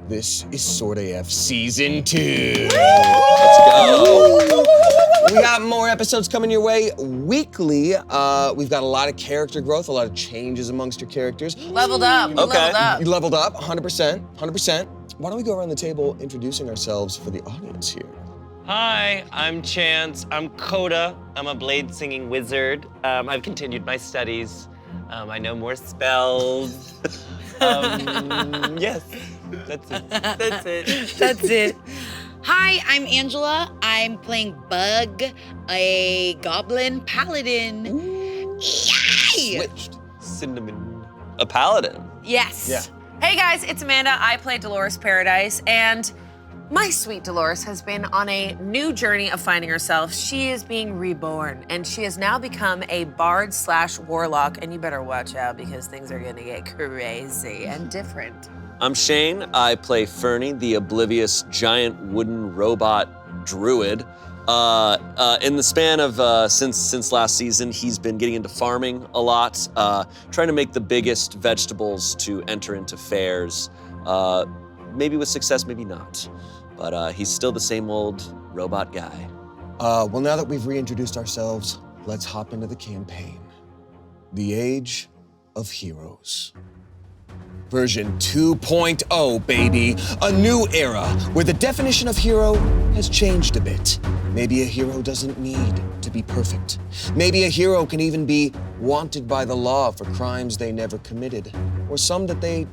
This is Sword AF Season 2. Let's go. We got more episodes coming your way weekly. We've got a lot of character growth, a lot of changes amongst your characters. Leveled up. Okay. Leveled up. You leveled up, 100%. Why don't we go around the table introducing ourselves for the audience here? Hi, I'm Chance. I'm Coda. I'm a blade singing wizard. I've continued my studies. I know more spells. Yes, that's it. That's it. That's it. Hi, I'm Angela. I'm playing Bug, a goblin paladin. Yay! Switched. Cinnamon. A paladin. Yes. Yeah. Hey guys, it's Amanda. I play Dolores Paradise, and my sweet Dolores has been on a new journey of finding herself. She is being reborn, and she has now become a bard/warlock, and you better watch out because things are gonna get crazy and different. I'm Shane. I play Fernie, the oblivious giant wooden robot druid. In the span of since last season, he's been getting into farming a lot, trying to make the biggest vegetables to enter into fairs. Maybe with success, maybe not. But he's still the same old robot guy. Well, now that we've reintroduced ourselves, let's hop into the campaign. The Age of Heroes. Version 2.0, baby. A new era where the definition of hero has changed a bit. Maybe a hero doesn't need to be perfect. Maybe a hero can even be wanted by the law for crimes they never committed, or some that they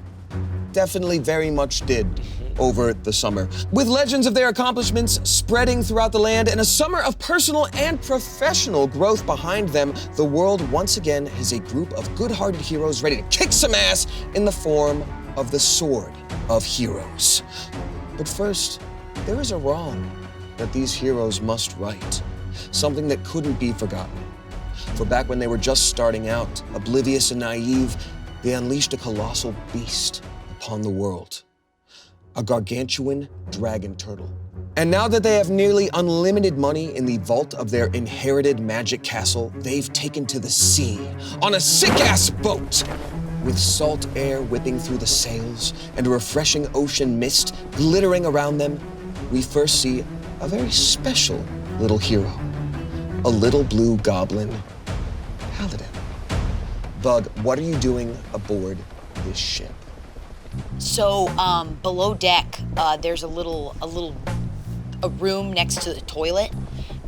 definitely very much did over the summer. With legends of their accomplishments spreading throughout the land and a summer of personal and professional growth behind them, the world once again has a group of good-hearted heroes ready to kick some ass in the form of the Sword of Heroes. But first, there is a wrong that these heroes must right, something that couldn't be forgotten. For back when they were just starting out, oblivious and naive, they unleashed a colossal beast upon the world. A gargantuan dragon turtle. And now that they have nearly unlimited money in the vault of their inherited magic castle, they've taken to the sea on a sick-ass boat. With salt air whipping through the sails and a refreshing ocean mist glittering around them, we first see a very special little hero. A little blue goblin paladin. Bug, what are you doing aboard this ship? So, below deck, there's a room next to the toilet,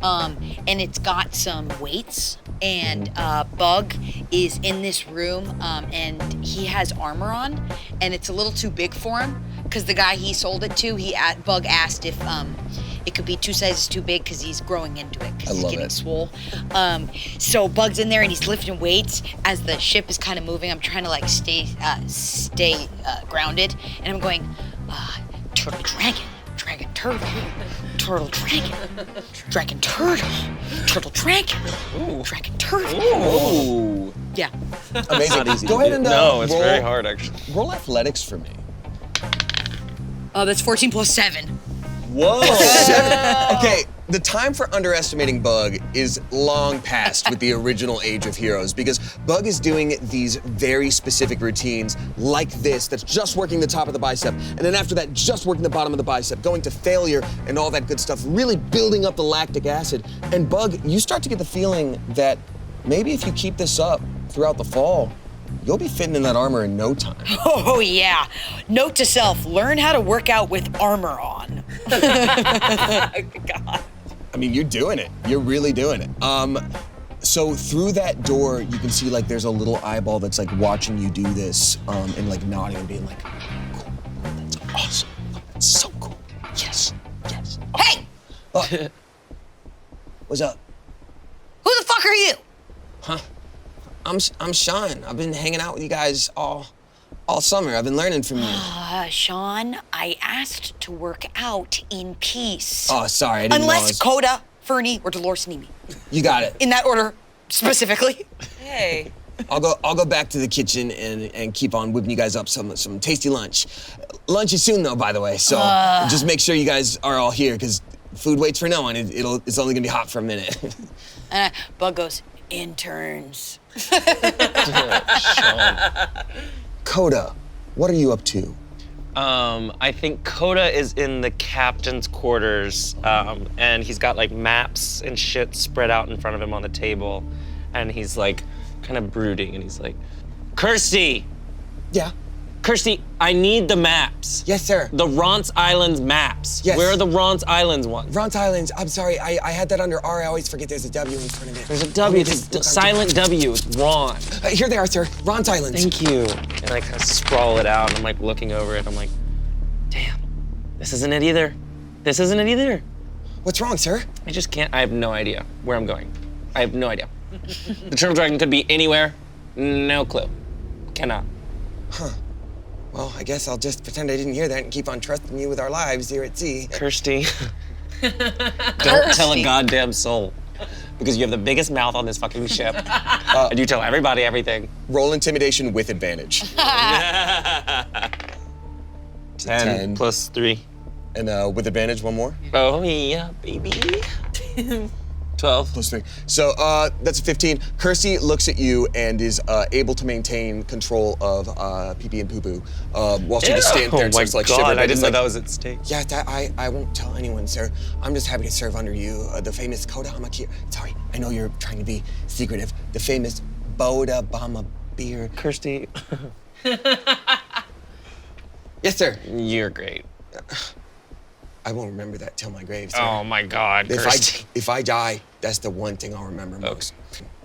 and it's got some weights. And Bug is in this room, and he has armor on, and it's a little too big for him because the guy he sold it to, Bug asked if it could be 2 sizes too big because he's growing into it because he's getting swole. So Bug's in there and he's lifting weights as the ship is kind of moving. I'm trying to like stay grounded, and I'm going, turtle dragon, dragon turtle, turtle dragon, dragon turtle, turtle dragon, dragon turtle. Ooh. Yeah. Amazing. Not easy Go to ahead do. and No, it's roll, very hard, actually. roll athletics for me. That's 14 plus 7. Whoa. Okay, the time for underestimating Bug is long past with the original Age of Heroes because Bug is doing these very specific routines like this that's just working the top of the bicep, and then after that, just working the bottom of the bicep, going to failure and all that good stuff, really building up the lactic acid. And Bug, you start to get the feeling that maybe if you keep this up throughout the fall, you'll be fitting in that armor in no time. Oh yeah. Note to self, learn how to work out with armor on. God. I mean, you're doing it. You're really doing it. So through that door, you can see like there's a little eyeball that's like watching you do this, and like nodding and being like, cool, that's awesome. That's so cool. Yes, yes. Hey! What's up? Who the fuck are you? Huh? I'm Sean. I've been hanging out with you guys all summer. I've been learning from you. Sean, I asked to work out in peace. Oh, sorry, I didn't know. Unless Coda, Fernie, or Dolores need me. You got it. In that order, specifically. Hey. I'll go back to the kitchen and keep on whipping you guys up some tasty lunch. Lunch is soon though, by the way. So just make sure you guys are all here because food waits for no one. It's only gonna be hot for a minute. Bug goes, interns. Coda, what are you up to? I think Coda is in the captain's quarters, and he's got like maps and shit spread out in front of him on the table, and he's like kind of brooding, and he's like, Kirsty! Yeah. Kirsty, I need the maps. Yes, sir. The Ronce Islands maps. Yes. Where are the Ronce Islands ones? Ronce Islands, I'm sorry, I had that under R. I always forget there's a W in front of it. There's a W, it's a silent W, it's Ron. Here they are, sir. Ronce Islands. Thank you. And I kind of sprawl it out, and I'm like looking over it, I'm like, damn, this isn't it either. This isn't it either. What's wrong, sir? I just can't, I have no idea where I'm going. I have no idea. The Turtle Dragon could be anywhere, no clue. Cannot. Huh. Well, I guess I'll just pretend I didn't hear that and keep on trusting you with our lives here at sea. Kirsty, don't tell a goddamn soul, because you have the biggest mouth on this fucking ship, and you tell everybody everything. Roll intimidation with advantage. 10 plus 3. And with advantage, one more. Oh yeah, baby. 12. Plus 3. So that's a 15. Kirsty looks at you and is able to maintain control of pee-pee and poo-poo while she just stands there and starts like shivering. I didn't know that was at stake. Yeah, I won't tell anyone, sir. I'm just happy to serve under you, the famous Koda Hamakir. Sorry, I know you're trying to be secretive. The famous Boda Bama beer. Kirsty. Yes, sir. You're great. I won't remember that till my grave, sir. Oh my God, Kirsty. If I die, that's the one thing I'll remember most.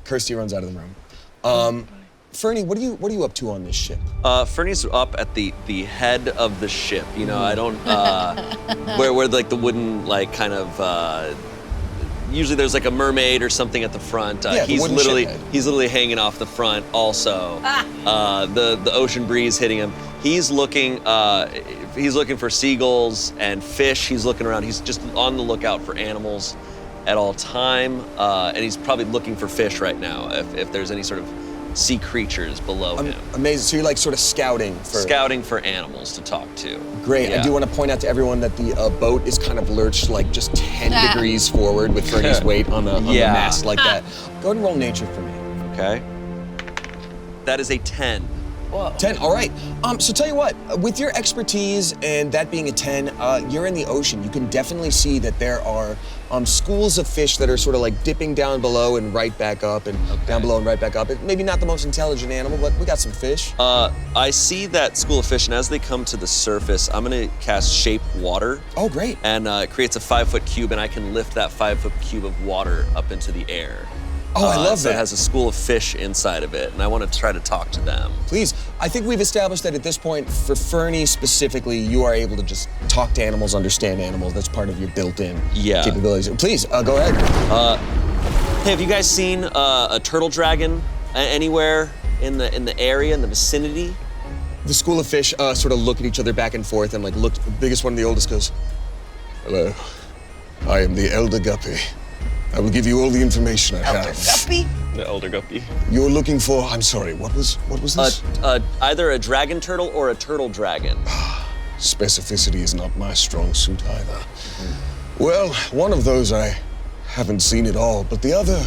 Kirsty runs out of the room. Fernie, what are you up to on this ship? Fernie's up at the head of the ship. You know, I don't where like the wooden like kind of. Usually there's like a mermaid or something at the front. Yeah, he's the literally hanging off the front. Also, the ocean breeze hitting him. He's looking for seagulls and fish. He's looking around. He's just on the lookout for animals at all time, and he's probably looking for fish right now if there's any sort of sea creatures below him. Amazing. So you're like sort of scouting for animals to talk to. Great. Yeah. I do want to point out to everyone that the boat is kind of lurched like just 10 degrees forward with Fernie's weight on the mast like that. Go ahead and roll nature for me. Okay. That is a 10. Whoa. 10, all right. So tell you what, with your expertise and that being a 10, you're in the ocean. You can definitely see that there are schools of fish that are sort of like dipping down below and right back up and down below and right back up. Maybe not the most intelligent animal, but we got some fish. I see that school of fish, and as they come to the surface, I'm gonna cast Shape Water. Oh, great. And it creates a 5-foot cube, and I can lift that 5-foot cube of water up into the air. Oh, I love so that. It has a school of fish inside of it, and I want to try to talk to them. Please. I think we've established that at this point, for Fernie specifically, you are able to just talk to animals, understand animals. That's part of your built-in capabilities. Please, go ahead. Hey, have you guys seen a turtle dragon anywhere in the area, in the vicinity? The school of fish sort of look at each other back and forth and like look, the biggest one, the oldest, goes, "Hello, I am the Elder Guppy. I will give you all the information I have." Elder Guppy? The Elder Guppy. You're looking for, I'm sorry, what was this? Either a dragon turtle or a turtle dragon. Specificity is not my strong suit either. Well, one of those I haven't seen at all, but the other,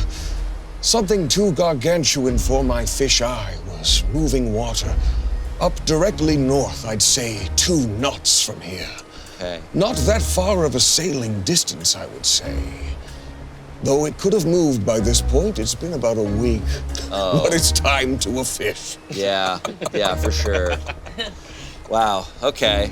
something too gargantuan for my fish eye, was moving water up directly north, I'd say 2 knots from here. Okay. Not that far of a sailing distance, I would say. Though it could have moved by this point, it's been about a week. Oh. But it's time to a fish. Yeah, for sure. Wow, okay.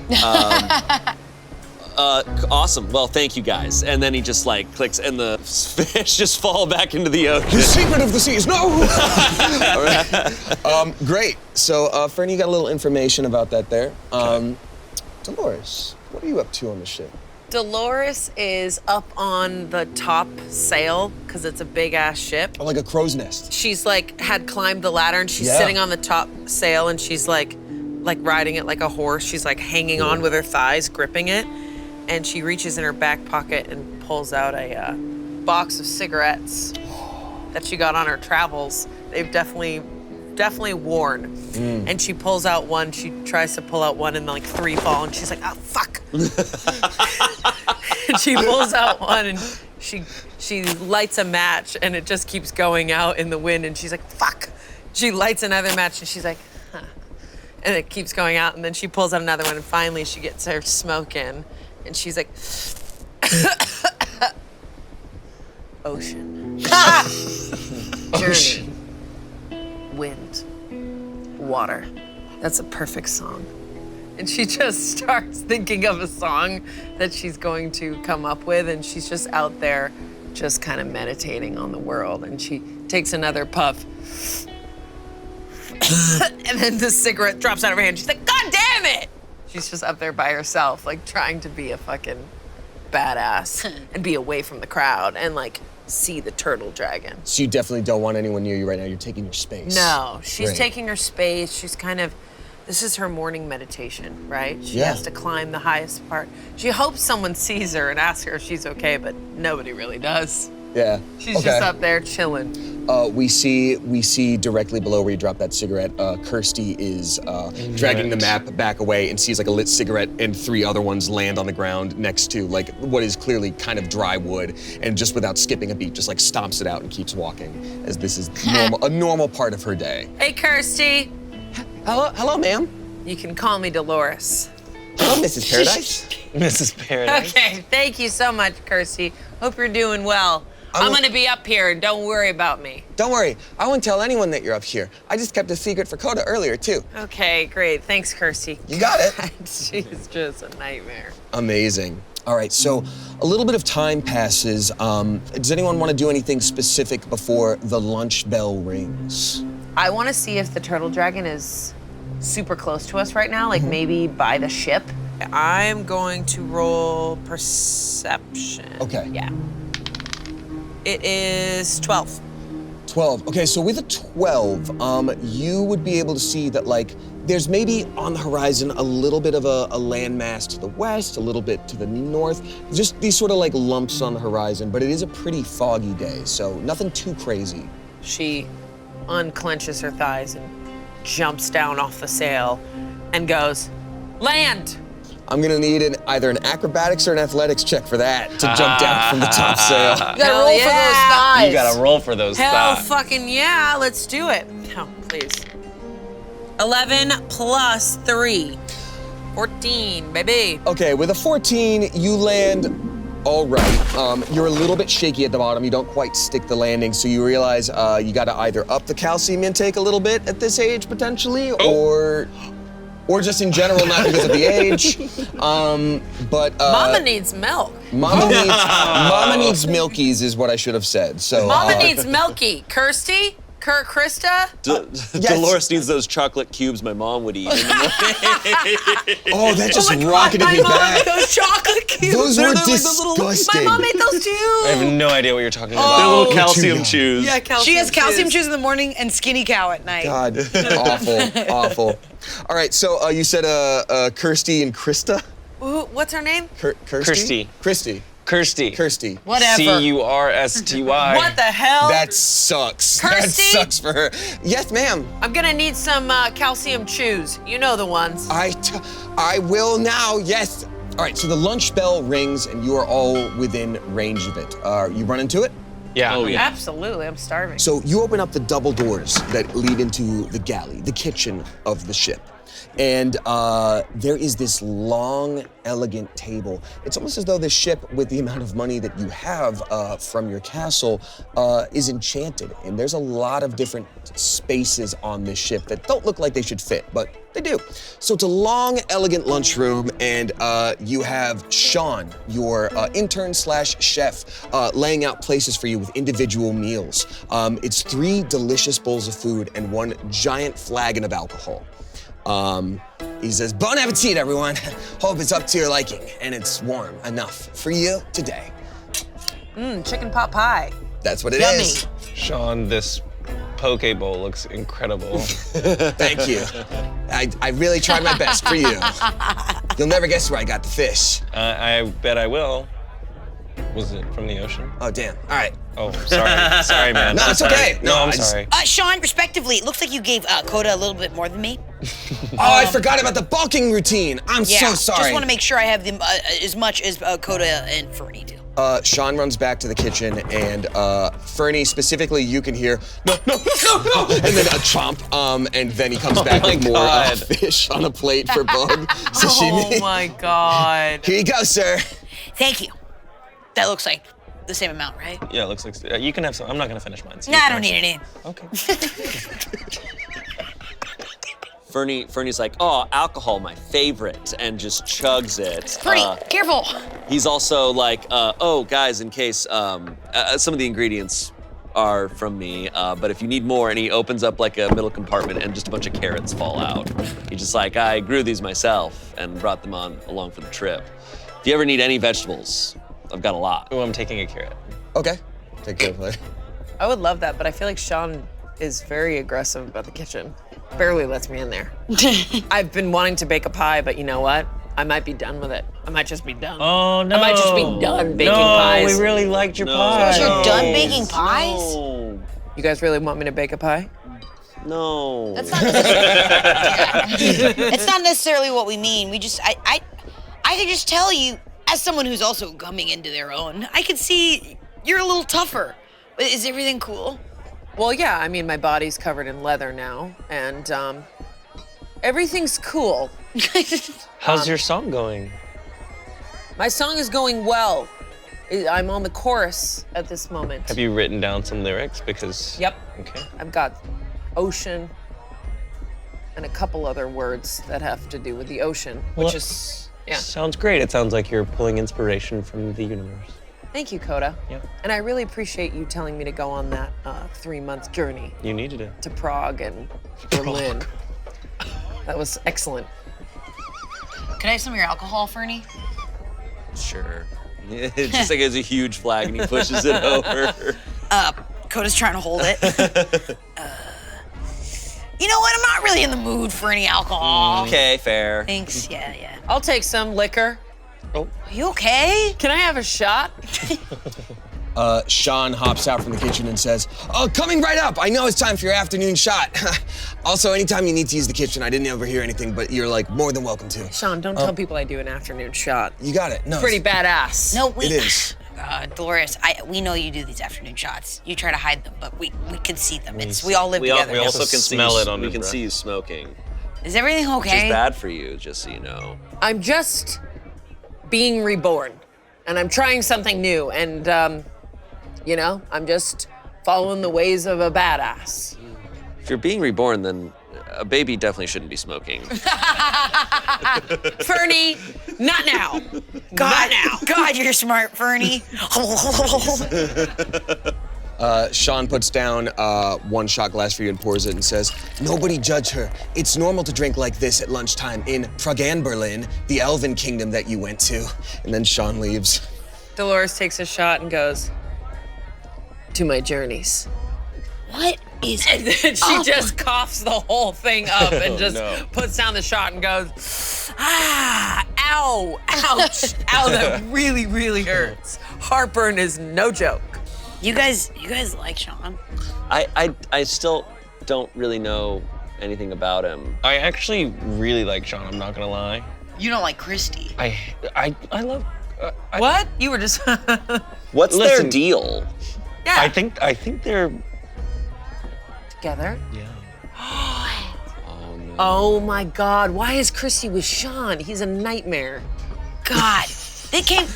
Awesome, well, thank you guys. And then he just like clicks and the fish just fall back into the ocean. The secret of the seas, no! All right. Great, so Fernie, you got a little information about that there. Dolores, what are you up to on the ship? Dolores is up on the top sail because it's a big ass ship. Oh, like a crow's nest. She's like had climbed the ladder and she's sitting on the top sail and she's like riding it like a horse. She's like hanging on with her thighs, gripping it. And she reaches in her back pocket and pulls out a box of cigarettes that she got on her travels. They've definitely worn. And she pulls out one, she tries to pull out one and like 3 fall and she's like, oh, fuck. And she pulls out one and she lights a match and it just keeps going out in the wind and she's like, fuck. She lights another match and she's like, huh. And it keeps going out, and then she pulls out another one, and finally she gets her smoke in, and she's like, ocean. Journey. Wind. Water. That's a perfect song. And she just starts thinking of a song that she's going to come up with, and she's just out there just kind of meditating on the world. And she takes another puff. And then the cigarette drops out of her hand. She's like, God damn it! She's just up there by herself, like trying to be a fucking badass and be away from the crowd and like see the turtle dragon. So you definitely don't want anyone near you right now. You're taking your space. No, she's Great. taking her space. She's kind of, this is her morning meditation, right? She Yeah. has to climb the highest part. She hopes someone sees her and asks her if she's okay, but nobody really does. Yeah. She's just up there chilling. We see directly below where you dropped that cigarette, Kirsty is dragging the map back away and sees like a lit cigarette and 3 other ones land on the ground next to like what is clearly kind of dry wood, and just without skipping a beat, just like stomps it out and keeps walking, as this is a normal part of her day. Hey, Kirsty. Hello, ma'am. You can call me Dolores. Hello, Mrs. Paradise. Mrs. Paradise. Okay, thank you so much, Kirsty. Hope you're doing well. I'm gonna be up here, and don't worry about me. Don't worry, I won't tell anyone that you're up here. I just kept a secret for Coda earlier, too. Okay, great. Thanks, Kirsty. You got it. She's just a nightmare. Amazing. All right, so a little bit of time passes. Does anyone want to do anything specific before the lunch bell rings? I want to see if the turtle dragon is super close to us right now, like maybe by the ship. I'm going to roll perception. Okay. Yeah. It is 12. 12. Okay, so with a 12, you would be able to see that, like, there's maybe on the horizon a little bit of a landmass to the west, a little bit to the north, just these sort of like lumps on the horizon, but it is a pretty foggy day, so nothing too crazy. She unclenches her thighs and jumps down off the sail and goes, land! I'm gonna need either an acrobatics or an athletics check for that, to jump down from the top sail. You gotta roll for those thighs. You gotta roll for those Hell thighs. fucking yeah, let's do it. Oh, please. 11 plus 3. 14, baby. Okay, with a 14, you land all right. You're a little bit shaky at the bottom. You don't quite stick the landing, so you realize you gotta either up the calcium intake a little bit at this age, potentially, or just in general, not because of the age. Mama needs milk. Mama needs milkies is what I should have said. So Mama needs milky. Kirsty? Krista? Dolores needs those chocolate cubes my mom would eat. Oh, that just rocketed me back. Those chocolate cubes. Those were My disgusting. mom ate those too. I have no idea what you're talking They're about. little calcium chews. Yeah, calcium She has calcium chews. chews in the morning and skinny cow at night. God, awful. All right, so you said Kirsty and Krista? Ooh, what's her name? Kirsty? Kirsty. Whatever. C-U-R-S-T-Y. What the hell? That sucks. That Kirsty? sucks for her. Yes, ma'am. I'm gonna need some calcium chews. You know the ones. I will now, yes. All right, so the lunch bell rings and you are all within range of it. You run into it? Yeah. Oh, yeah. Absolutely, I'm starving. So you open up the double doors that lead into the galley, the kitchen of the ship. And there is this long, elegant table. It's almost as though this ship, with the amount of money that you have from your castle, is enchanted. And there's a lot of different spaces on this ship that don't look like they should fit, but they do. So it's a long, elegant lunchroom, and you have Sean, your intern/chef, laying out places for you with individual meals. It's 3 delicious bowls of food and 1 giant flagon of alcohol. He says, bon appetit, everyone. Hope it's up to your liking and it's warm enough for you today. Chicken pot pie. That's what it Yummy. is. Sean, this poke bowl looks incredible. Thank you. I really tried my best for you. You'll never guess where I got the fish. I bet I will. Was it from the ocean? Oh, damn. All right. Oh, sorry. Sorry, man. No, it's Sorry. okay. No, I'm I just- sorry. Sean, respectively, it looks like you gave Coda a little bit more than me. Oh, I forgot about the bulking routine. I'm Yeah, so sorry. just want to make sure I have them as much as Coda and Fernie do. Sean runs back to the kitchen, and Fernie, specifically, you can hear, no, and then a chomp, and then he comes back with more fish on a plate for Bug. Sashimi. Oh my God. Here you go, sir. Thank you. That looks like the same amount, right? Yeah, it looks like you can have some. I'm not gonna finish mine. So Nah, I don't need any. Okay. Fernie's like, oh, alcohol, my favorite, and just chugs it. Fernie, careful. He's also like, oh, guys, in case some of the ingredients are from me, but if you need more, and he opens up like a middle compartment and just a bunch of carrots fall out. He's just like, I grew these myself and brought them along for the trip. If you ever need any vegetables, I've got a lot. Oh, I'm taking a carrot. Okay. Take care of it. I would love that, but I feel like Sean is very aggressive about the kitchen. Barely lets me in there. I've been wanting to bake a pie, but you know what? I might be done with it. I might just be done. Oh, no. I might just be done baking pies. We really liked your pie. You're done baking pies? No. You guys really want me to bake a pie? No. That's not necessarily. It's not necessarily what we mean. We just, I can just tell you, as someone who's also coming into their own, I can see you're a little tougher. Is everything cool? Well, yeah, I mean, my body's covered in leather now, and everything's cool. How's your song going? My song is going well. I'm on the chorus at this moment. Have you written down some lyrics? Because. Yep. Okay. I've got ocean and a couple other words that have to do with the ocean, which Well, is, yeah. Sounds great. It sounds like you're pulling inspiration from the universe. Thank you, Coda. Yep. And I really appreciate you telling me to go on that 3-month journey You needed it. to Prague and Berlin. That was excellent. Can I have some of your alcohol, Fernie? Sure. It's just like it's a huge flag and he pushes it over. Coda's trying to hold it. You know what? I'm not really in the mood for any alcohol. Okay, fair. Thanks. Yeah. I'll take some liquor. Are you okay? Can I have a shot? Sean hops out from the kitchen and says, oh, coming right up. I know it's time for your afternoon shot. Also, anytime you need to use the kitchen, I didn't overhear anything, but you're like more than welcome to. Sean, don't tell people I do an afternoon shot. You got it. No, Pretty badass. No, we. It is. Dolores, we know you do these afternoon shots. You try to hide them, but we can see them. We all live together. We also can smell it on we his can breath. see you smoking. Is everything Which is okay? bad for you, just so you know. I'm just being reborn, and I'm trying something new, and I'm just following the ways of a badass. If you're being reborn, then a baby definitely shouldn't be smoking. Fernie, not now. God, Not now. God, you're smart, Fernie. Sean puts down one shot glass for you and pours it and says, nobody judge her. It's normal to drink like this at lunchtime in Berlin, the elven kingdom that you went to. And then Sean leaves. Dolores takes a shot and goes, to my journeys. What is And then she just coughs the whole thing up and just puts down the shot and goes, ow, ouch, ow, that really, really hurts. Heartburn is no joke. You guys like Sean? I still don't really know anything about him. I actually really like Sean. I'm not gonna lie. You don't like Christy. I love. What? You were just. What's their Listen. deal? Yeah. I think they're. Together? Yeah. Oh no. Oh my God, why is Christy with Sean? He's a nightmare. God, they came.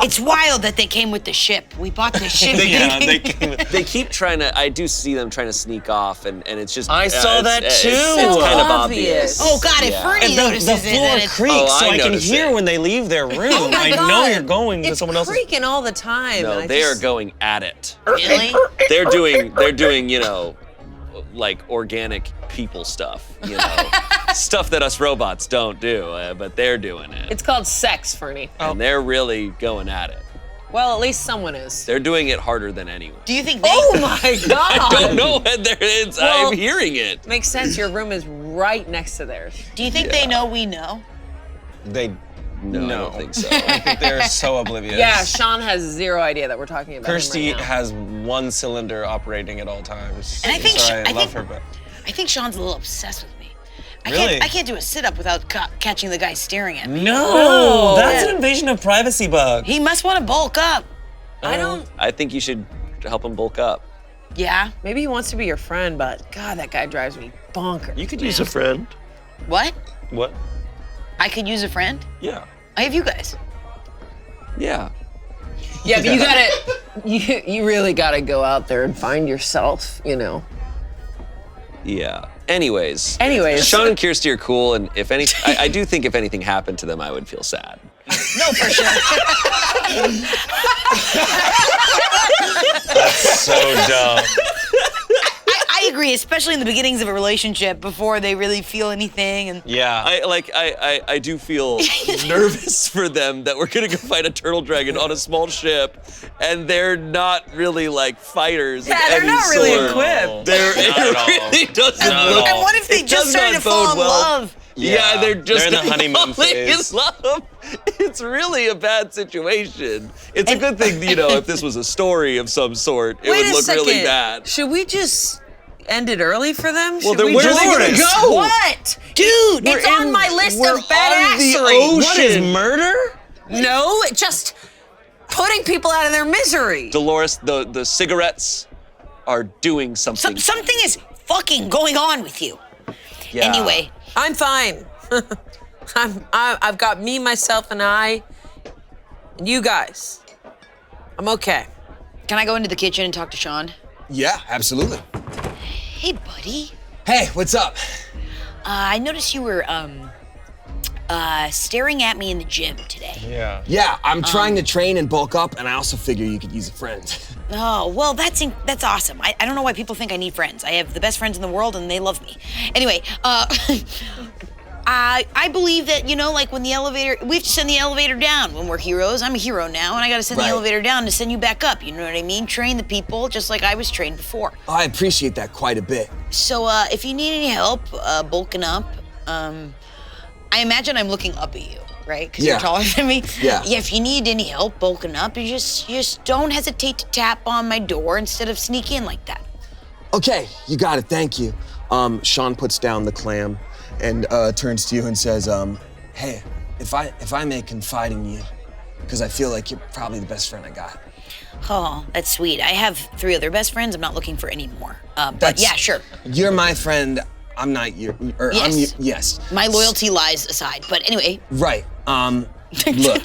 It's wild that they came with the ship. We bought the ship. They came. They keep trying to, I do see them trying to sneak off, and it's just. I saw that it's too. kind of Obvious. obvious. Oh God, if Yeah. Fernie And notices the it, floor then it's. creaks, Oh, so I I can notice hear it. when they leave their room. Oh my I God. know you're going to It's someone else's. creaking all the time. No, and I they are just- going at it. Really? They're doing, like organic people stuff, stuff that us robots don't do, but they're doing it. It's called sex, Fernie. And they're really going at it. Well, at least someone is. They're doing it harder than anyone. Do you think they? Oh my God! I don't know when it's, Well- I'm hearing it. Makes sense. Your room is right next to theirs. Do you think they know we know? They. No, I No. don't think so. I think they're so oblivious. Yeah, Sean has zero idea that we're talking about Kirsty him right now. has one cylinder operating at all times. And I think Sorry, I I love think- her, but I think Sean's a little obsessed with me. Really? I can't do a sit-up without catching the guy staring at me. No, that's an invasion of privacy bug. He must want to bulk up. I think you should help him bulk up. Yeah? Maybe he wants to be your friend, but God, that guy drives me bonkers. You could use a friend. What? What? I could use a friend? Yeah. I have you guys. Yeah. Yeah, but you really gotta go out there and find yourself, you know. Yeah. Anyways, Sean and Kirsty are cool, and if any, I do think if anything happened to them, I would feel sad. No, for sure. That's so dumb. I agree, especially in the beginnings of a relationship before they really feel anything. And Yeah. I do feel nervous for them that we're gonna go fight a turtle dragon on a small ship, and they're not really like fighters. Yeah, of they're any not really sort. equipped. It really doesn't look. and what if they it just does started not to fall bode in well. love? Yeah, they're just They're in the honeymoon falling phase. in love. It's really a bad situation. It's a good thing, you know, if this was a story of some sort, it Wait would a look second. really bad. Should we just end it early for them? Well, Should we where are they gonna just- go? What? Dude, It's on my list we're of bad on the accery. What is murder? No, just putting people out of their misery. Dolores, the cigarettes are doing something. Something is fucking going on with you. Yeah. Anyway, I'm fine. I've got me, myself, and I, and you guys. I'm okay. can I go into the kitchen and talk to Sean? Yeah, absolutely. Hey, buddy. Hey, what's up? I noticed you were, staring at me in the gym today. Yeah. Yeah, I'm trying to train and bulk up, and I also figure you could use a friend. Oh, well, that's awesome. I don't know why people think I need friends. I have the best friends in the world, and they love me. Anyway, I believe that, you know, like when the elevator, we have to send the elevator down when we're heroes. I'm a hero now, and I gotta send the Right. elevator down to send you back up. You know what I mean? Train the people just like I was trained before. Oh, I appreciate that quite a bit. So, if you need any help bulking up, I imagine I'm looking up at you, right? Because Yeah. you're taller than me. Yeah. If you need any help bulking up, you just don't hesitate to tap on my door instead of sneak in like that. Okay, you got it, thank you. Sean puts down the clam and turns to you and says, hey, if I may confide in you, because I feel like you're probably the best friend I got. Oh, that's sweet. I have 3 other best friends. I'm not looking for any more. But That's- yeah, sure. You're my friend, I'm not your, or I'm Yes. your, yes. My loyalty lies aside. But anyway, Right, look,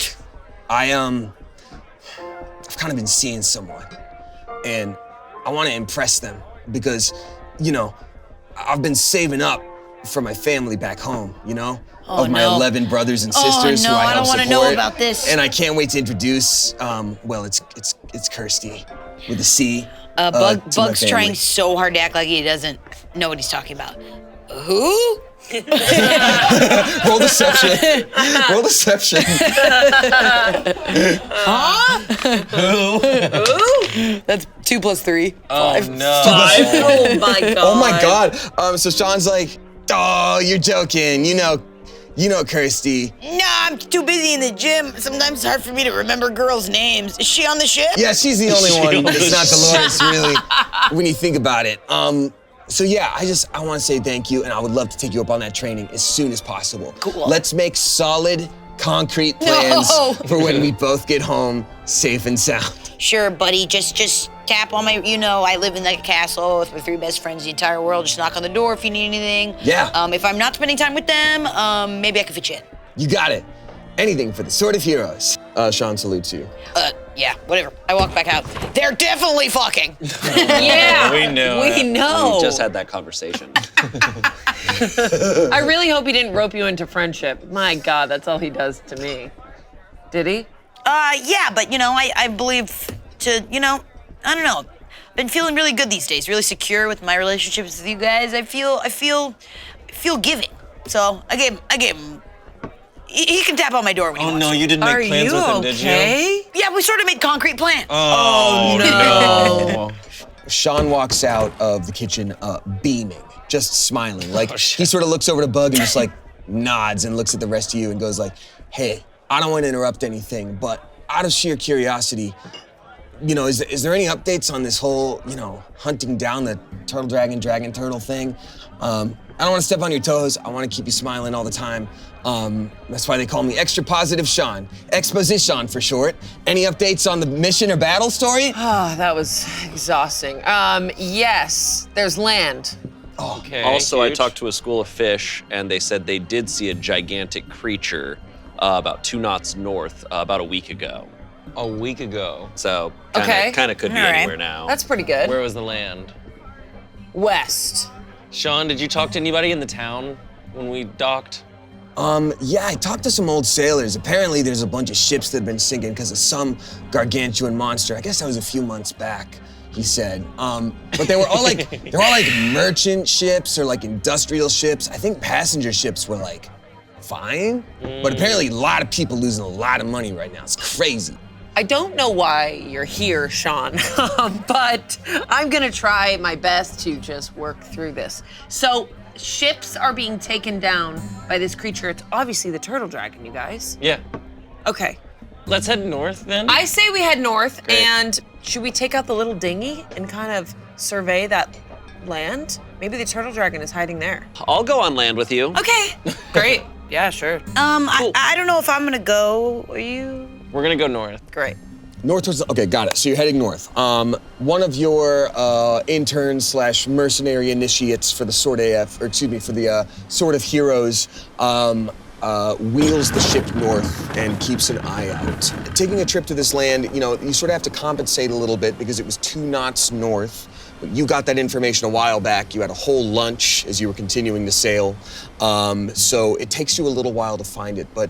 I've kind of been seeing someone, and I want to impress them because, you know, I've been saving up for my family back home, you know? Oh, of my no. 11 brothers and sisters no, who I I help don't wanna know support. about this. And I can't wait to introduce, well, it's Kirsty with a C. to my Bug's family. trying so hard to act like he doesn't know what he's talking about. Who? Roll deception. Roll deception. That's 2 plus 3. Oh no. Oh my God. Oh my God. So Sean's like, oh, you're joking. You know, Kirsty. No, I'm too busy in the gym. Sometimes it's hard for me to remember girls' names. Is she on the ship? Yeah, she's the only She one. on It's the not Dolores, really, when you think about it. So yeah, I want to say thank you, and I would love to take you up on that training as soon as possible. Cool. Let's make solid, concrete plans No. for when we both get home safe and sound. Sure, buddy. Just tap on my, you know, I live in like a castle with my 3 best friends in the entire world. Just knock on the door if you need anything. Yeah. If I'm not spending time with them, maybe I can fit you in. You got it. Anything for the Sword of Heroes. Sean salutes you. Yeah, whatever. I walk back out. They're definitely fucking. Yeah. We knew We it. know. We just had that conversation. I really hope he didn't rope you into friendship. My God, that's all he does to me. Did he? Yeah, but you know, I believe to, you know, I don't know. Been feeling really good these days, really secure with my relationships with you guys. I feel giving. So I gave him. He can tap on my door when he Oh wants no, to. you didn't make Are plans you with him, did you? okay? Yeah, we sort of made concrete plans. Oh no. Sean walks out of the kitchen beaming, just smiling. Like he sort of looks over to Bug and just like nods and looks at the rest of you and goes like, hey, I don't want to interrupt anything, but out of sheer curiosity, is there any updates on this whole, hunting down the turtle dragon turtle thing? I don't want to step on your toes. I want to keep you smiling all the time. That's why they call me Extra Positive Sean. Exposition for short. Any updates on the mission or battle story? Oh, that was exhausting. Yes, there's land. Okay. Also, I huge. talked to a school of fish, and they said they did see a gigantic creature about 2 knots north about a week ago. A week ago. So Okay. kind of could be All right. anywhere now. That's pretty good. Where was the land? West. Sean, did you talk to anybody in the town when we docked? Yeah, I talked to some old sailors. Apparently there's a bunch of ships that have been sinking because of some gargantuan monster. I guess that was a few months back, he said. But they were all like, merchant ships or like industrial ships. I think passenger ships were like fine, but apparently a lot of people losing a lot of money right now. It's crazy. I don't know why you're here, Sean, but I'm gonna try my best to just work through this. So, ships are being taken down by this creature. It's obviously the turtle dragon, you guys. Yeah. Okay. Let's head north then. I say we head north, Great. and should we take out the little dinghy and kind of survey that land? Maybe the turtle dragon is hiding there. I'll go on land with you. Okay, great. Yeah, sure. I don't know if I'm gonna go. Are you? We're gonna go north. Great. North towards okay, got it. So you're heading north. One of your interns / mercenary initiates for the Sword Sword of Heroes wheels the ship north and keeps an eye out. Taking a trip to this land, you sort of have to compensate a little bit because it was 2 knots north. But you got that information a while back. You had a whole lunch as you were continuing to sail. So it takes you a little while to find it. But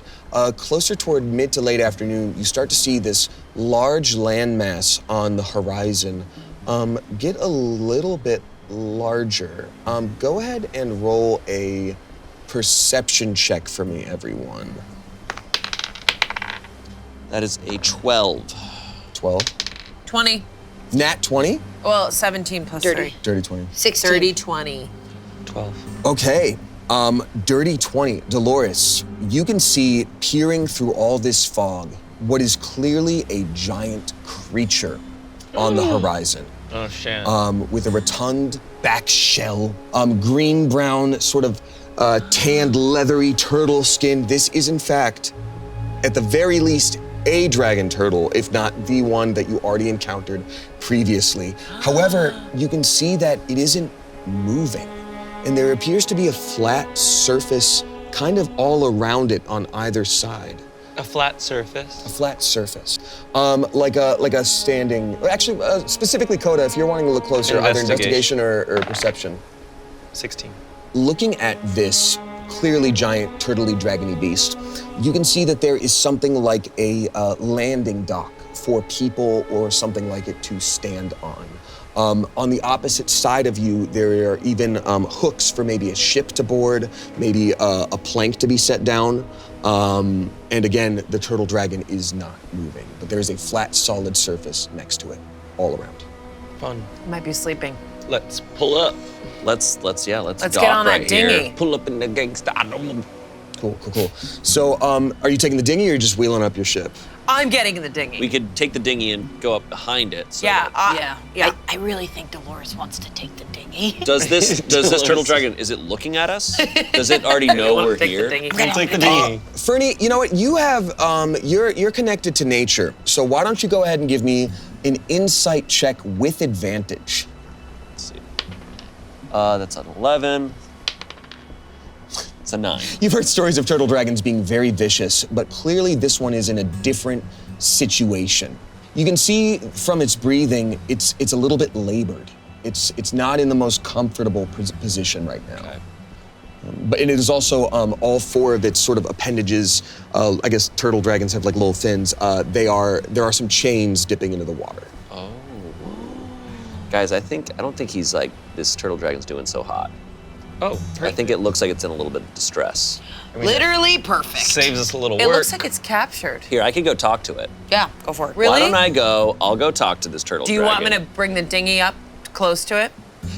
closer toward mid to late afternoon, you start to see this large landmass on the horizon get a little bit larger. Go ahead and roll a perception check for me, everyone. That is a 12. 12. 20. Nat 20? Well, 17 plus Dirty. 3. Dirty 20. 16. 30, 20. 12. Okay, Dirty 20. Dolores, you can see peering through all this fog what is clearly a giant creature on the horizon. Oh shit. With a rotund back shell, green-brown, sort of tanned, leathery turtle skin. This is, in fact, at the very least, a dragon turtle, if not the one that you already encountered previously. However, you can see that it isn't moving, and there appears to be a flat surface kind of all around it on either side. A flat surface. A flat surface, like a standing. Actually, specifically, Coda, if you're wanting to look closer, either investigation or perception. 16. Looking at this clearly giant, turtley, dragony beast, you can see that there is something like a landing dock for people or something like it to stand on. On the opposite side of you, there are even hooks for maybe a ship to board, maybe a plank to be set down. And again, the turtle dragon is not moving, but there is a flat, solid surface next to it, all around. Fun. Might be sleeping. Let's pull up. Let's Let's dock get on right that dinghy. here. Pull up in the gangsta. Cool. So, are you taking the dinghy or just wheeling up your ship? I'm getting in the dinghy. We could take the dinghy and go up behind it. So Yeah. that- Yeah. I really think Dolores wants to take the dinghy. Does this turtle dragon, is it looking at us? Does it already know we're Take here? the dinghy. Take the dinghy. Fernie, you know what? You have you're connected to nature. So why don't you go ahead and give me an insight check with advantage? Let's see. That's an 11. It's a 9. You've heard stories of turtle dragons being very vicious, but clearly this one is in a different situation. You can see from its breathing, it's a little bit labored. It's not in the most comfortable position right now. Okay. But it is also all 4 of its sort of appendages. I guess turtle dragons have like little fins. There are some chains dipping into the water. Oh. Guys, I don't think he's like, this turtle dragon's doing so hot. Oh, I think it looks like it's in a little bit of distress. Literally perfect. saves us a little It work. looks like it's captured. Here, I could go talk to it. Yeah, go for it. Really? Why don't I go? I'll go talk to this turtle Do you dragon. want me to bring the dinghy up close to it?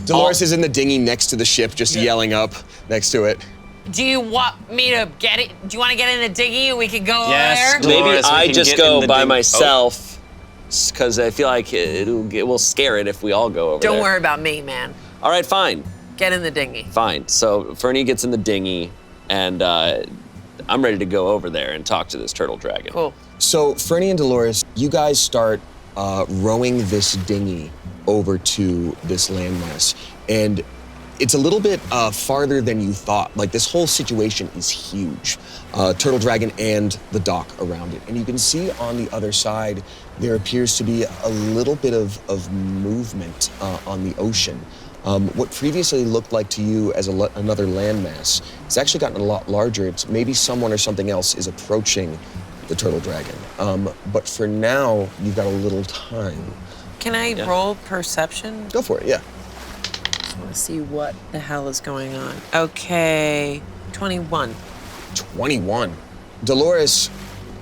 Dolores is in the dinghy next to the ship, just yelling up next to it. Do you want me to get it? Do you want to get in the dinghy and we could go Yes, over there? Dolores, Maybe we I can just get go in the by ding- myself because I feel like it will scare it if we all go over there. Don't worry about me, man. All right, fine. Get in the dinghy. Fine. So Fernie gets in the dinghy, and I'm ready to go over there and talk to this turtle dragon. Cool. So Fernie and Dolores, you guys start rowing this dinghy over to this landmass, and it's a little bit farther than you thought. Like, this whole situation is huge. Turtle Dragon and the dock around it. And you can see on the other side, there appears to be a little bit of movement on the ocean. What previously looked like to you as another landmass, it's actually gotten a lot larger. It's maybe someone or something else is approaching the Turtle Dragon. But for now, you've got a little time. Can I roll perception? Go for it, yeah. I want to see what the hell is going on. Okay, 21. 21. Dolores,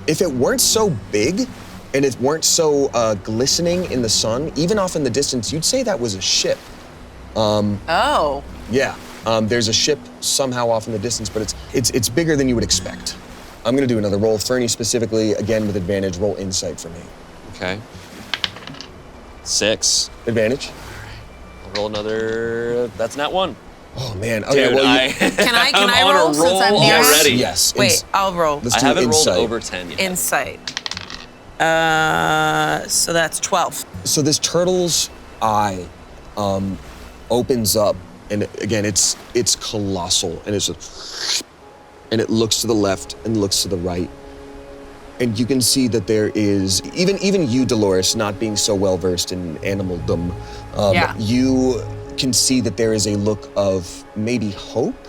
if it weren't so big and it weren't so glistening in the sun, even off in the distance, you'd say that was a ship. Oh. Yeah, there's a ship somehow off in the distance, but it's bigger than you would expect. I'm gonna do another roll. Fernie specifically, again with advantage, roll insight for me. Okay. 6. Advantage? I'll roll another, that's not 1. Oh man, okay, Dude, well, Can I I'm on a roll since I'm roll near? already. yes. Wait, I'll roll. Let's I do haven't insight. rolled over 10 yet. Insight. So that's 12. So this turtle's eye opens up, and again, it's colossal, and and it looks to the left and looks to the right, and you can see that there is even you, Dolores, not being so well versed in animaldom, you can see that there is a look of maybe hope,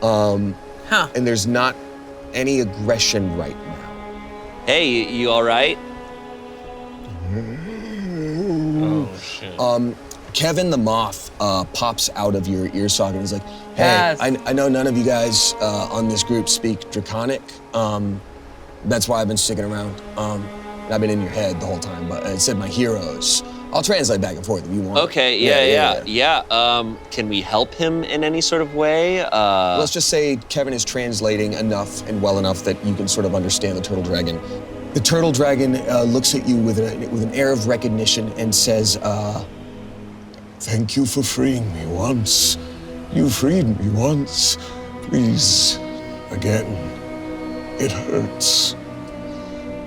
and there's not any aggression right now. Hey, you all right? Oh, shit. Kevin the Moth pops out of your ear socket and he's like, hey, Yes. I know none of you guys on this group speak Draconic. That's why I've been sticking around. I've been in your head the whole time, but it said my heroes. I'll translate back and forth if you want. Okay, yeah. Can we help him in any sort of way? Let's just say Kevin is translating enough and well enough that you can sort of understand the Turtle Dragon. The Turtle Dragon looks at you with an air of recognition and says, thank you for freeing me once. You freed me once. Please, again. It hurts.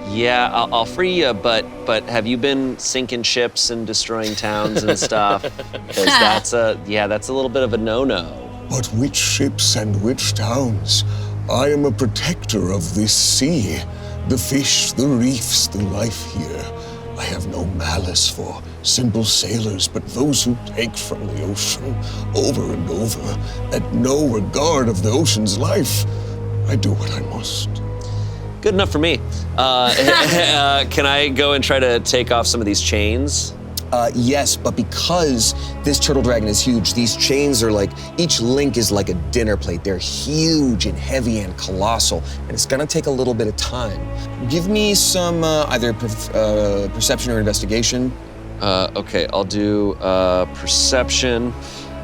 Yeah, I'll free you, but have you been sinking ships and destroying towns and stuff? Because that's a little bit of a no-no. But which ships and which towns? I am a protector of this sea. The fish, the reefs, the life here. I have no malice for simple sailors, but those who take from the ocean over and over, at no regard of the ocean's life. I do what I must. Good enough for me. Can I go and try to take off some of these chains? Yes, but because this Turtle Dragon is huge, these chains are like, each link is like a dinner plate. They're huge and heavy and colossal, and it's gonna take a little bit of time. Give me some either perception or investigation. Okay, I'll do perception.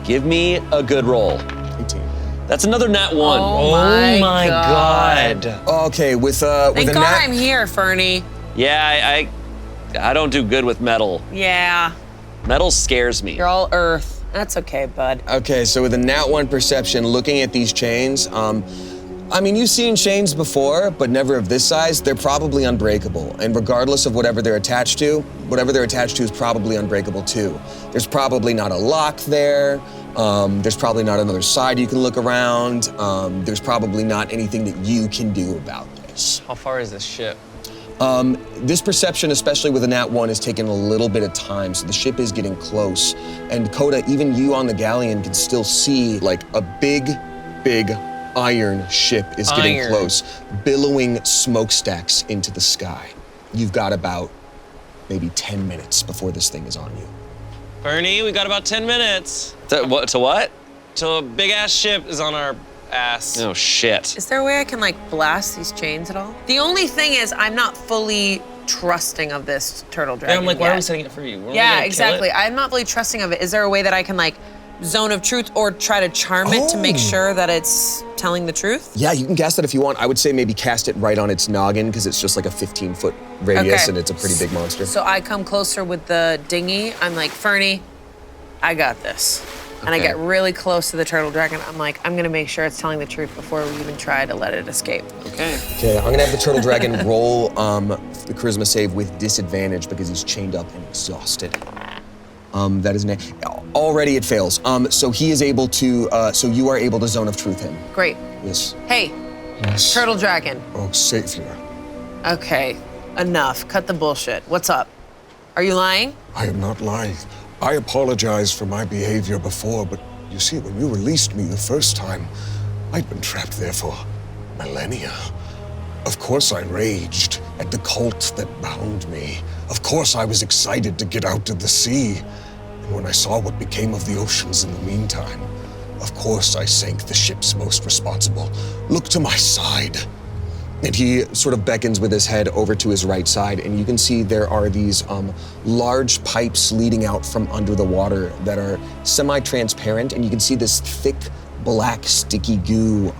Give me a good roll. 18. That's another nat 1. Oh my God. Okay, with Thank a God nat, I'm here, Fernie. Yeah, I don't do good with metal. Yeah, Metal scares me. you're all Earth. That's okay, bud. Okay, so with a nat 1 perception, looking at these chains, I mean, you've seen chains before, but never of this size. They're probably unbreakable, and regardless of whatever they're attached to is probably unbreakable too. There's probably not a lock there. There's probably not another side you can look around. There's probably not anything that you can do about this. How far is this ship? This perception, especially with a nat 1, is taking a little bit of time, so the ship is getting close. And Coda, even you on the galleon can still see like a big iron ship is getting close, billowing smokestacks into the sky. You've got about maybe 10 minutes before this thing is on you. Bernie, we got about 10 minutes. To what? Till a big ass ship is on our ass. Oh, shit. Is there a way I can like blast these chains at all? The only thing is I'm not fully trusting of this Turtle Dragon Yeah, I'm like, why are we yet. setting it for you? Weren't we Yeah, gonna kill exactly. it? I'm not fully trusting of it. Is there a way that I can like zone of truth or try to charm it to make sure that it's telling the truth? Yeah, you can cast that if you want. I would say maybe cast it right on its noggin because it's just like a 15-foot radius and it's a pretty big monster. So I come closer with the dinghy. I'm like, Fernie, I got this. And I get really close to the turtle dragon. I'm like, I'm gonna make sure it's telling the truth before we even try to let it escape. Okay. Okay, I'm gonna have the turtle dragon roll the charisma save with disadvantage because he's chained up and exhausted. That is already it fails. So he is able to. So you are able to zone of truth him. Great. Yes. Hey, turtle dragon. Oh, savior. Okay, enough. Cut the bullshit. What's up? Are you lying? I am not lying. I apologize for my behavior before, but you see, when you released me the first time, I'd been trapped there for millennia. Of course I raged at the cult that bound me. Of course I was excited to get out to the sea. And when I saw what became of the oceans in the meantime, of course I sank the ship's most responsible. Look to my side. And he sort of beckons with his head over to his right side, and you can see there are these large pipes leading out from under the water that are semi-transparent, and you can see this thick, black, sticky goo.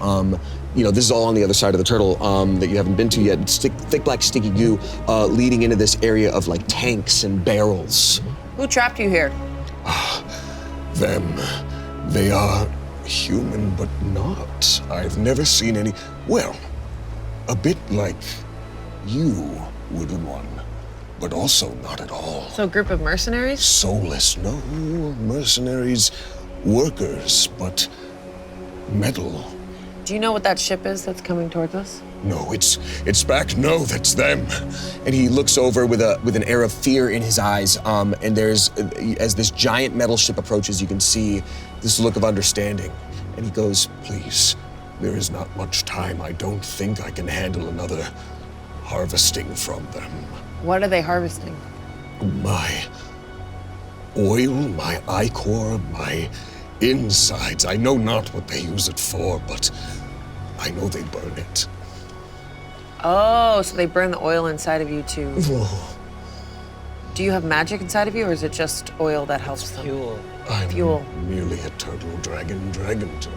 This is all on the other side of the turtle that you haven't been to yet. Thick, black, sticky goo leading into this area of like tanks and barrels. Who trapped you here? Them. They are human, but not. I've never seen any. Well, a bit like you, Wooden One, but also not at all. So a group of mercenaries? Soulless, no mercenaries, workers, but metal. Do you know what that ship is that's coming towards us? No, it's back. No, that's them. And he looks over with an air of fear in his eyes. And there's, as this giant metal ship approaches, you can see this look of understanding. And he goes, please. There is not much time. I don't think I can handle another harvesting from them. What are they harvesting? My oil, my ichor, my insides. I know not what they use it for, but I know they burn it. Oh, so they burn the oil inside of you too. Oh, Do you have magic inside of you, or is it just oil that helps them? Fuel. I'm Fuel. merely a turtle dragon turtle.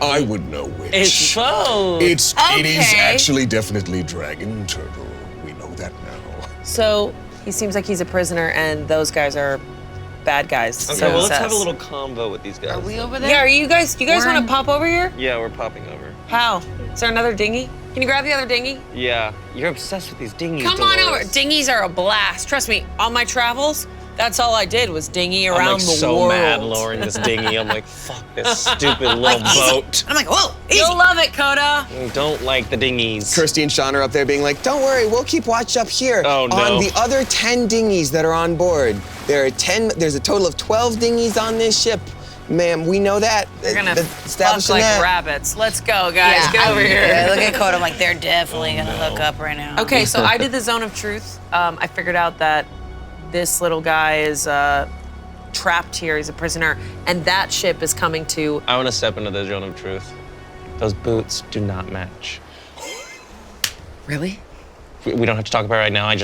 I would know which. It's both. It is Okay. actually definitely dragon turtle. We know that now. So he seems like he's a prisoner, and those guys are bad guys. Okay, so well, it let's have a says. little combo with these guys. Are we over there? Yeah, are you guys? Do you guys We're want in- to pop over here? Yeah, we're popping over. How? Is there another dinghy? Can you grab the other dinghy? Yeah, you're obsessed with these dinghies. Come on Dolores. over. Dinghies are a blast. Trust me. On my travels, that's all I did was dinghy around I'm like the so world. mad lowering this dinghy. I'm like, fuck this stupid little boat. I'm like, whoa, easy. You'll love it, Coda. I don't like the dinghies. Kirsty and Sean are up there being like, don't worry, we'll keep watch up here. Oh, no. On the other 10 dinghies that are on board. There's a total of 12 dinghies on this ship. Ma'am, we know that. They're gonna fuck Establishing like that. rabbits. Let's go, guys. Get over here. Yeah, look at Coda. I'm like, they're definitely gonna hook up right now. Okay, so I did the zone of truth. I figured out that this little guy is trapped here. He's a prisoner, and that ship is coming to. I want to step into the zone of truth. Those boots do not match. Really? We don't have to talk about it right now. I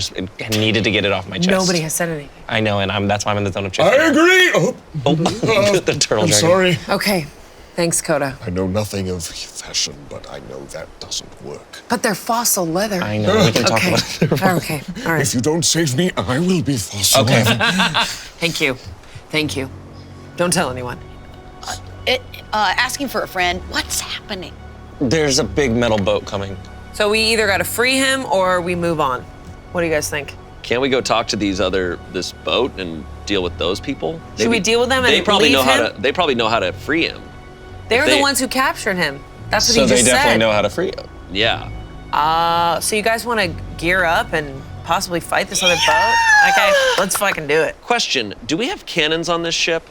needed to get it off my chest. Nobody has said anything. I know, and that's why I'm in the zone of truth. I agree. Oh, the turtle I'm dragon. sorry. Okay, thanks, Coda. I know nothing of fashion, but I know that doesn't work. But they're fossil leather. I know. We can talk Okay. about it. Okay. All right. If you don't save me, I will be fossil. Okay. Thank you. Thank you. Don't tell anyone. Asking for a friend. What's happening? There's a big metal boat coming. So we either got to free him or we move on. What do you guys think? Can't we go talk to this boat and deal with those people? Should we deal with them and they probably leave know him? how to. They probably know how to free him. They're They- the ones who captured him. That's what So he they just definitely said. know how to free him. Yeah. So you guys want to gear up and possibly fight this other boat? Okay, let's fucking do it. Question: do we have cannons on this ship?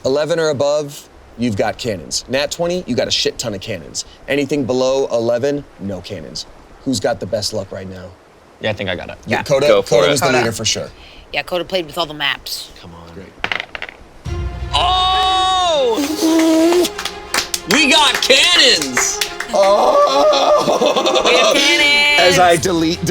11 or above, you've got cannons. Nat 20, you got a shit ton of cannons. Anything below 11, no cannons. Who's got the best luck right now? Yeah, I think I got it. Yeah. Coda, Go for Coda it. was the Coda. leader for sure. Yeah, Coda played with all the maps. Come on. Great. Oh! We got cannons! Oh! We have cannons. As I delete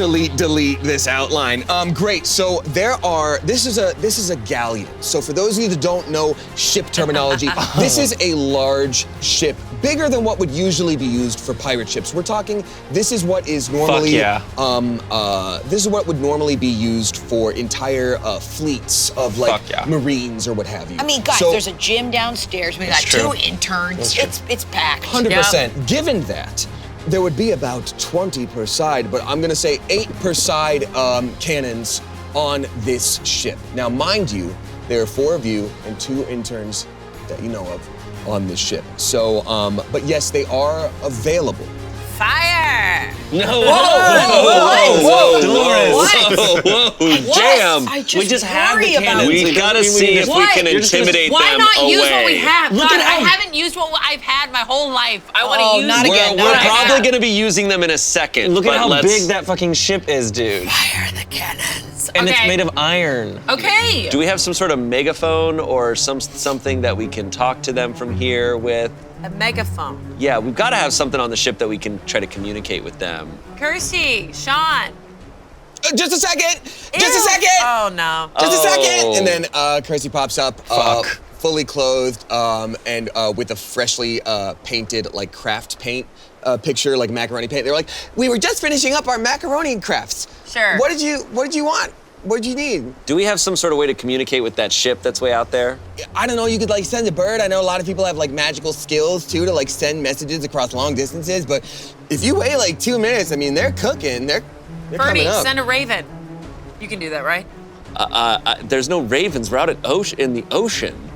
this outline. Great. So this is a galleon. So for those of you that don't know ship terminology, this is a large ship, bigger than what would usually be used for pirate ships. We're talking. This is what is normally. This is what would normally be used for entire fleets of Marines or what have you. I mean, guys, there's a gym downstairs. We got 2 interns. It's packed. 100%. Given that, there would be about 20 per side, but I'm gonna say 8 per side cannons on this ship. Now, mind you, there are 4 of you and 2 interns that you know of on this ship. So, but yes, they are available. Fire! No! Whoa! Dolores! What? Damn! We just have the cannons. We gotta see if we can intimidate Why them not away. use what we have? Look God, at I them. haven't used what I've had my whole life. I want to use not it. again. We're Not probably again. gonna be using them in a second. Look at but how let's- big that fucking ship is, dude. Fire the cannons. And it's Okay. made of iron. Okay. Do we have some sort of megaphone or something that we can talk to them from here with? A megaphone. Yeah, we've got to have something on the ship that we can try to communicate with them. Kirsty, Sean. Just a second. Just a Ew. second. Oh no. Just a Oh. second. And then Kirsty pops up, Fuck. fully clothed, and with a freshly painted like craft paint picture, like macaroni paint. They were like, we were just finishing up our macaroni crafts. Sure. What did you want? What did you need? Do we have some sort of way to communicate with that ship that's way out there? I don't know, you could like send a bird. I know a lot of people have like magical skills too to like send messages across long distances, but if you wait like 2 minutes, I mean, they're cooking, they're Bernie, coming up. send a raven. You can do that, right? There's no ravens. We're out in the ocean.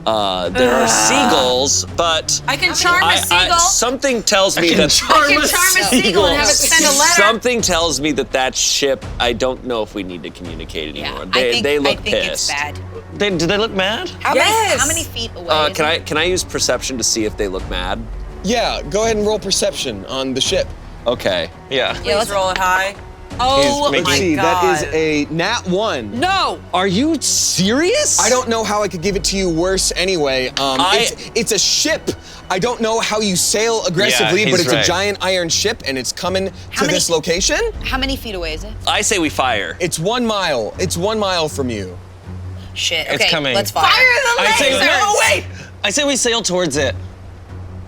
There are seagulls, but I can charm a seagull. something tells me that I can charm a seagull and have it send a letter. something tells me that ship. I don't know if we need to communicate anymore. Yeah, They look I think pissed. it's bad. Do they look mad? How many feet away? is it? Can I use perception to see if they look mad? Yeah, go ahead and roll perception on the ship. Okay. Yeah. Please let's- roll it high. Oh making- my See, God. that is a nat 1. No. Are you serious? I don't know how I could give it to you worse anyway. It's a ship. I don't know how you sail aggressively, Yeah, but he's it's right. a giant iron ship and it's coming How to many- this location. How many feet away is it? I say we fire. It's 1 mile. It's 1 mile from you. Shit. It's Okay, coming. let's fire. Fire the I say laser. no. Wait. I say we sail towards it.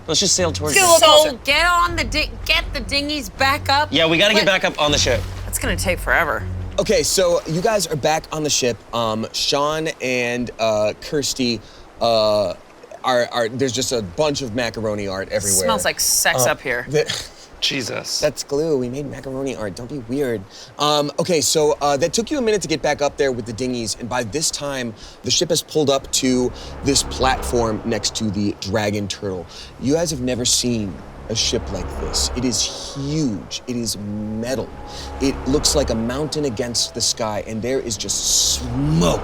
Let's just sail towards it. Let's get a little So get on get the dinghies back up. Yeah, we gotta get back up on the ship. That's gonna take forever. Okay, so you guys are back on the ship. Sean and Kirsty are there's just a bunch of macaroni art everywhere. Smells like sex up here. Jesus. That's glue. We made macaroni art. Don't be weird. Okay, so that took you a minute to get back up there with the dinghies, and by this time, the ship has pulled up to this platform next to the dragon turtle. You guys have never seen a ship like this. It is huge. It is metal. It looks like a mountain against the sky, and there is just smoke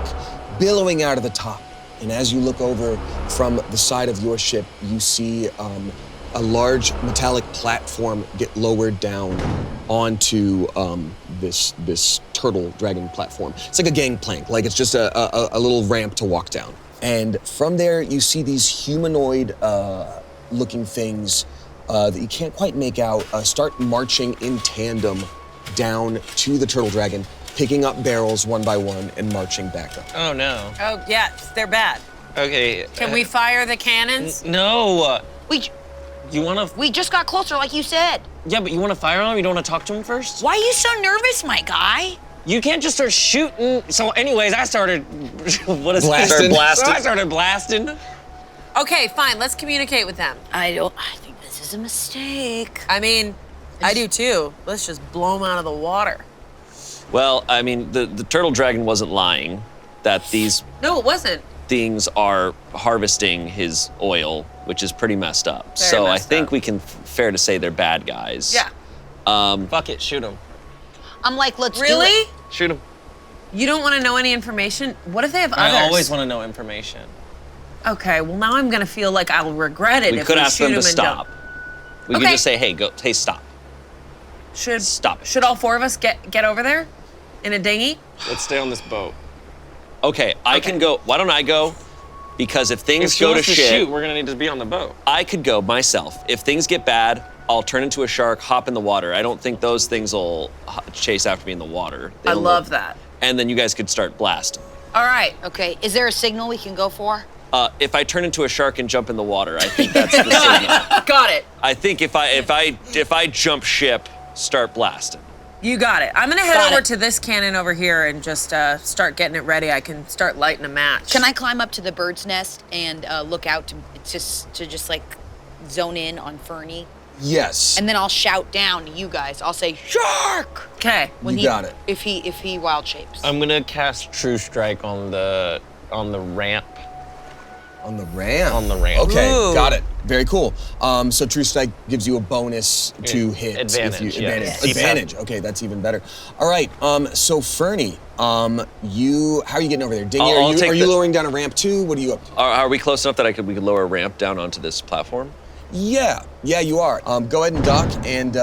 billowing out of the top. And as you look over from the side of your ship, you see a large metallic platform get lowered down onto this turtle dragon platform. It's like a gangplank, like it's just a little ramp to walk down. And from there, you see these humanoid looking things that you can't quite make out start marching in tandem down to the turtle dragon, picking up barrels one by one and marching back up. Oh no. Oh yeah, they're bad. Okay. Can we fire the cannons? No. We You wanna? just got closer, like you said. Yeah, but you wanna fire on him? You don't wanna talk to him first? Why are you so nervous, my guy? You can't just start shooting. So, anyways, I started. What is Blasting. So I started blasting. Okay, fine. Let's communicate with them. I think this is a mistake. I mean, I do too. Let's just blow them out of the water. Well, I mean, the turtle dragon wasn't lying that these No, it wasn't. things are harvesting his oil, which is pretty messed up. Very so I messed think up. we can fair to say they're bad guys. Yeah. Fuck it, shoot him. I'm like, let's do Really? it. Shoot him. You don't want to know any information? What if they have I others? always want to know information. Okay, well now I'm gonna feel like I'll regret it We if could we ask shoot them him to and don't. stop. We could Okay. just say, hey, stop. Should Stop it. Should all 4 of us get over there in a dinghy? Let's stay on this boat. Okay, I can go. Why don't I go? Because if things If she go to wants shit, shoot, we're gonna need to be on the boat. I could go myself. If things get bad, I'll turn into a shark, hop in the water. I don't think those things will chase after me in the water. I love that. And then you guys could start blasting. All right. Okay, is there a signal we can go for? If I turn into a shark and jump in the water, I think that's the signal. Got it. I think if I jump ship, start blasting. You got it. I'm gonna head Got over it. to this cannon over here and just start getting it ready. I can start lighting a match. Can I climb up to the bird's nest and look out to just like zone in on Fernie? Yes. And then I'll shout down to you guys. I'll say, shark! Okay. You got it. If he wild shapes. I'm gonna cast True Strike on the ramp. On the ramp. On the ramp. Okay, Ooh. got it. Very cool. So True Strike gives you a bonus to hit. Advantage, yeah. Advantage. Okay, that's even better. All right. So Fernie, how are you getting over there? Dingy, I'll take are you the- lowering down a ramp too? What are you up to? Are we close enough that we could lower a ramp down onto this platform? Yeah, you are. Go ahead and dock. And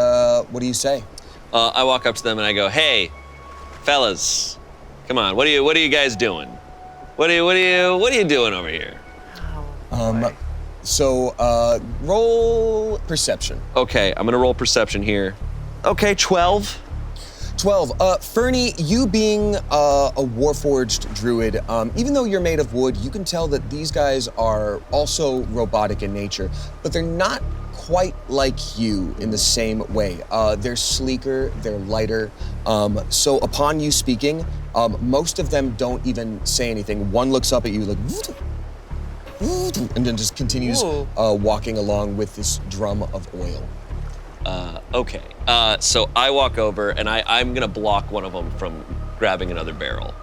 what do you say? I walk up to them and I go, "Hey, fellas, come on. What are you guys doing? What are you doing over here?" So roll perception. Okay, I'm gonna roll perception here. Okay, 12. 12. Fernie, you being a warforged druid, even though you're made of wood, you can tell that these guys are also robotic in nature, but they're not quite like you in the same way. They're sleeker, they're lighter. So upon you speaking, most of them don't even say anything. One looks up at you like, and then just continues walking along with this drum of oil. Okay. So I walk over and I'm gonna block one of them from grabbing another barrel.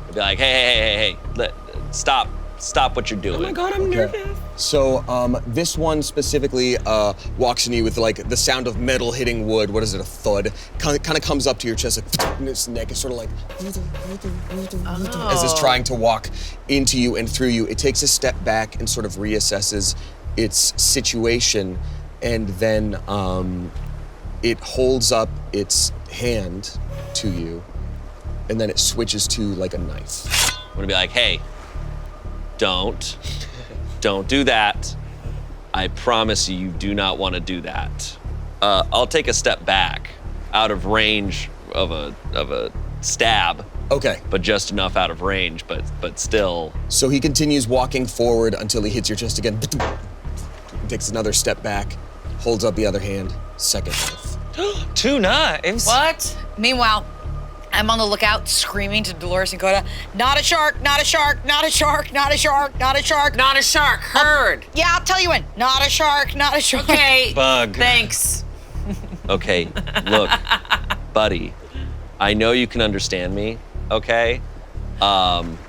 I'll be like, hey, stop what you're doing. Oh my God, I'm nervous. So this one specifically walks in you with like the sound of metal hitting wood. What is it? A thud. Kind of comes up to your chest, like, and its neck is sort of like as it's trying to walk into you and through you. It takes a step back and sort of reassesses its situation, and then it holds up its hand to you, and then it switches to like a knife. I'm gonna be like, hey, don't do that. I promise you do not want to do that. I'll take a step back, out of range of a stab, Okay. but just enough out of range, but still. So he continues walking forward until he hits your chest again. Takes another step back, holds up the other hand, second knife. 2 knives. What? Meanwhile, I'm on the lookout, screaming to Dolores and Coda, not a shark, not a shark, not a shark, not a shark, not a shark. Not a shark. Heard. Yeah, I'll tell you when. Not a shark, not a shark. Okay. Bug. Thanks. Okay, look, buddy, I know you can understand me, okay? Because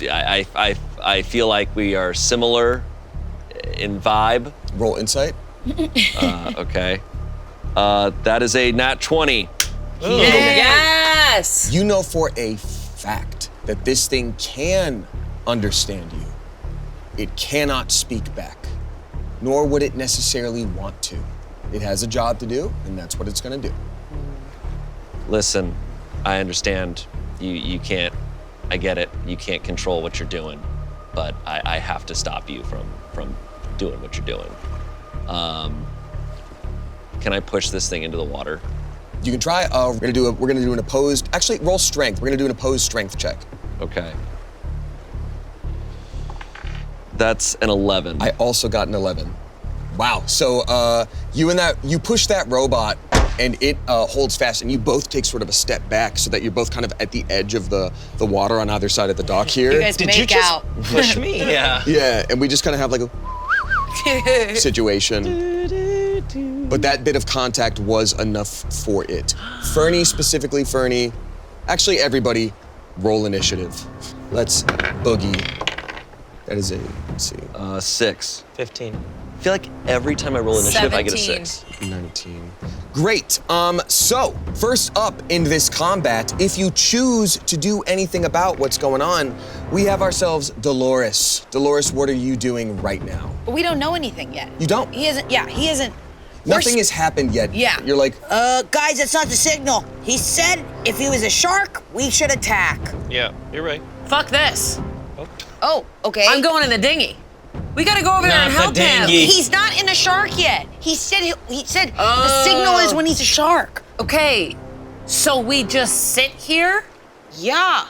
I feel like we are similar in vibe. Roll insight. Okay. That is a nat 20. Yes. You know for a fact that this thing can understand you. It cannot speak back, nor would it necessarily want to. It has a job to do, and that's what it's gonna do. Listen, I understand you can't, I get it, you can't control what you're doing, but I have to stop you from doing what you're doing. Can I push this thing into the water? You can try. We're gonna do an opposed. Actually, roll strength. We're gonna do an opposed strength check. Okay. That's an 11. I also got an 11. Wow. So you push that robot, and it holds fast, and you both take sort of a step back so that you're both kind of at the edge of the water on either side of the dock here. You guys Did make you just out. push me? Yeah. Yeah, and we just kind of have like a situation. But that bit of contact was enough for it. Fernie, specifically Fernie. Actually, everybody, roll initiative. Let's boogie. That is let's see, 6. 15. I feel like every time I roll initiative, I get a 17. 6. 19. Great. So first up in this combat, if you choose to do anything about what's going on, we have ourselves Dolores. Dolores, what are you doing right now? But we don't know anything yet. You don't? He isn't. Yeah, he isn't. Nothing has happened yet. Yeah. You're like, Guys, that's not the signal. He said if he was a shark, we should attack. Yeah, you're right. Fuck this. Oh, okay. I'm going in the dinghy. We gotta go over there and help him. He's not in a shark yet. He said the signal is when he's a shark. Okay, so we just sit here? Yeah.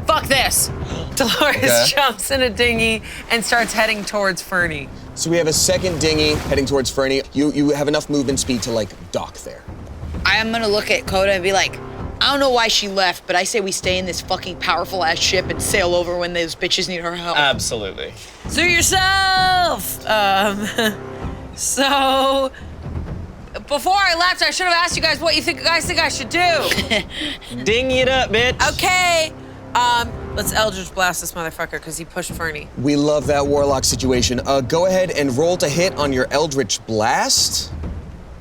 Fuck this. Dolores jumps in a dinghy and starts heading towards Fernie. So we have a second dinghy heading towards Fernie. You have enough movement speed to like dock there. I am gonna look at Coda and be like, I don't know why she left, but I say we stay in this fucking powerful ass ship and sail over when those bitches need our help. Absolutely. Sue yourself! So, before I left, I should have asked you guys what you guys think I should do. Ding it up, bitch. Okay, let's Eldritch Blast this motherfucker because he pushed Fernie. We love that warlock situation. Go ahead and roll to hit on your Eldritch Blast.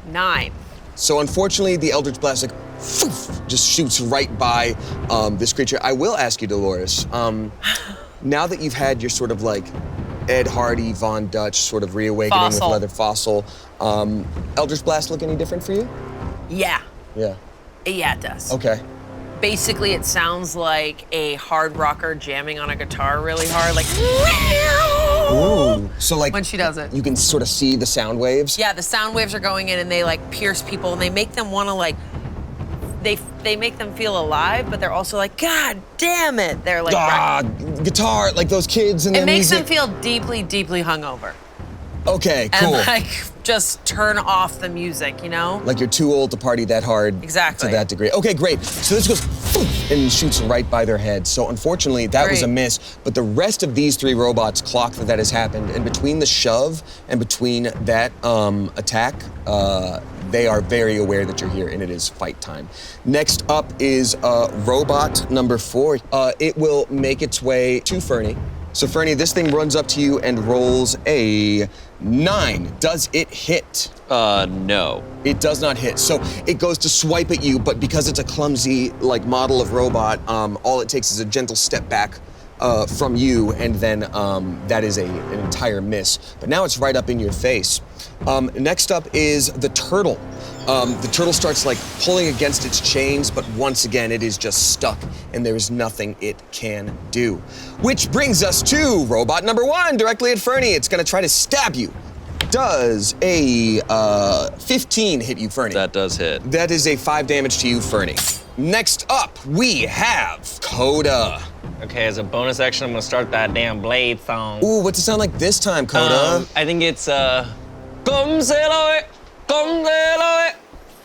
9. So unfortunately, the Eldritch Blast like just shoots right by this creature. I will ask you, Dolores, now that you've had your sort of like Ed Hardy, Von Dutch sort of reawakening with Leather Fossil, Eldritch Blast look any different for you? Yeah. Yeah. Yeah, it does. Okay. Basically, it sounds like a hard rocker jamming on a guitar really hard, like. Ooh. So like when she does it. You can sort of see the sound waves? Yeah, the sound waves are going in and they like pierce people and they make them want to like, they make them feel alive, but they're also like, God damn it. They're like, guitar, like those kids and it their makes music. them feel deeply, deeply hungover. Okay, cool. And like, just turn off the music, you know? Like you're too old to party that hard. Exactly. To that degree. Okay, great. So this goes and shoots right by their head. So unfortunately, that was a miss. But the rest of these 3 robots clock that has happened. And between the shove and between that attack, they are very aware that you're here and it is fight time. Next up is robot number 4. It will make its way to Fernie. So Fernie, this thing runs up to you and rolls a 9. Does it hit? No. It does not hit. So it goes to swipe at you, but because it's a clumsy like model of robot, all it takes is a gentle step back from you, and then that is an entire miss. But now it's right up in your face. Next up is the turtle. The turtle starts like pulling against its chains, but once again, it is just stuck and there is nothing it can do. Which brings us to robot number 1, directly at Fernie. It's gonna try to stab you. Does a 15 hit you, Fernie? That does hit. That is a 5 damage to you, Fernie. Next up, we have Coda. Okay, as a bonus action, I'm gonna start that damn blade song. Ooh, what's it sound like this time, Coda? I think it's Come sail away, come sail away.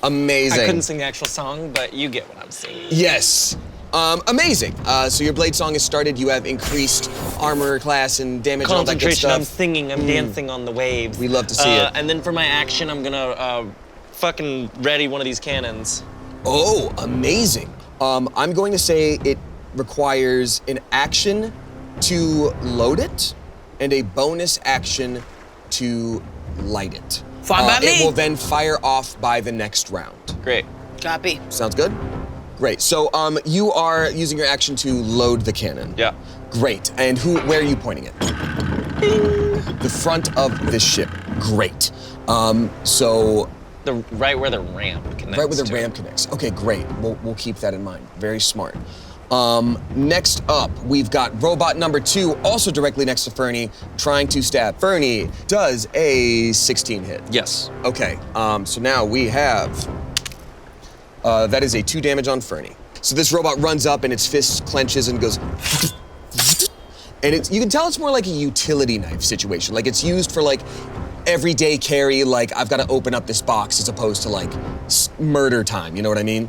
Amazing. I couldn't sing the actual song, but you get what I'm singing. Yes. Amazing. So your blade song has started. You have increased armor class and damage and all that good Concentration, stuff. I'm singing, I'm dancing on the waves. We love to see it. And then for my action, I'm gonna fucking ready one of these cannons. Oh, amazing. I'm going to say it requires an action to load it and a bonus action to light it. Fine by me. It will then fire off by the next round. Great. Copy. Sounds good? Great. So you are using your action to load the cannon. Yeah. Great. And where are you pointing it? The front of the ship. Great. So Right where the ramp connects. right where the ramp connects. Okay, great. We'll keep that in mind. Very smart. Next up, we've got robot number 2, also directly next to Fernie, trying to stab. Fernie does a 16 hit. Yes. Okay, so now we have, that is a 2 damage on Fernie. So this robot runs up and its fist clenches and goes, and you can tell it's more like a utility knife situation. Like it's used for like everyday carry, like I've got to open up this box as opposed to like murder time, you know what I mean?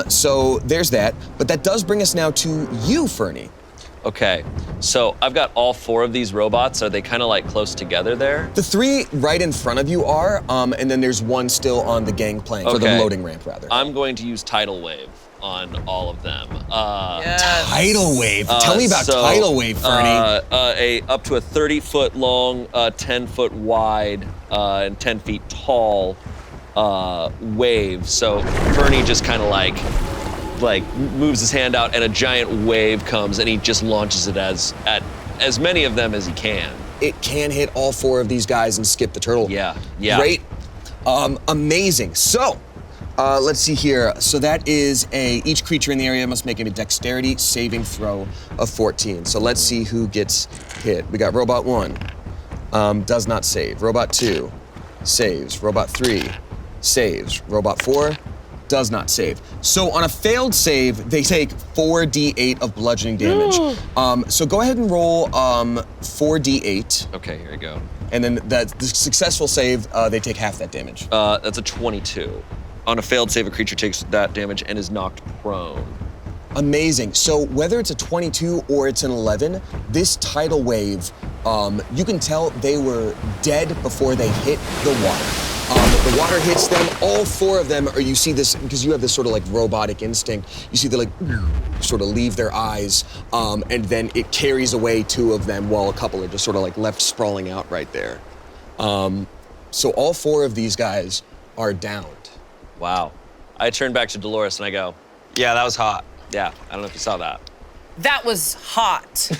So there's that, but that does bring us now to you, Fernie. Okay, so I've got all 4 of these robots. Are they kind of like close together there? The 3 right in front of you are, and then there's 1 still on the gangplank, or the Okay. loading ramp, rather. I'm going to use Tidal Wave on all of them. Yes. Tidal Wave. Tell me about Tidal Wave, Fernie. Up to a 30-foot long, 10-foot wide, and 10 feet tall wave. So Fernie just kind of like moves his hand out and a giant wave comes and he just launches it at as many of them as he can. It can hit all 4 of these guys and skip the turtle. Yeah. Great. Amazing. So, Let's see here. So that is each creature in the area must make a dexterity saving throw of 14. So let's see who gets hit. We got Robot 1, does not save. Robot 2, saves. Robot 3, saves. Robot 4, does not save. So on a failed save, they take 4d8 of bludgeoning damage. So go ahead and roll 4d8. Okay, here we go. And then the successful save, they take half that damage. That's a 22. On a failed save, a creature takes that damage and is knocked prone. Amazing. So whether it's a 22 or it's an 11, this tidal wave, you can tell they were dead before they hit the water. The water hits them, all 4 of them, or you see this, because you have this sort of like robotic instinct, you see they like sort of leave their eyes, and then it carries away 2 of them while a couple are just sort of like left sprawling out right there. So all 4 of these guys are downed. Wow. I turn back to Dolores and I go, Yeah, that was hot. yeah, I don't know if you saw that. That was hot.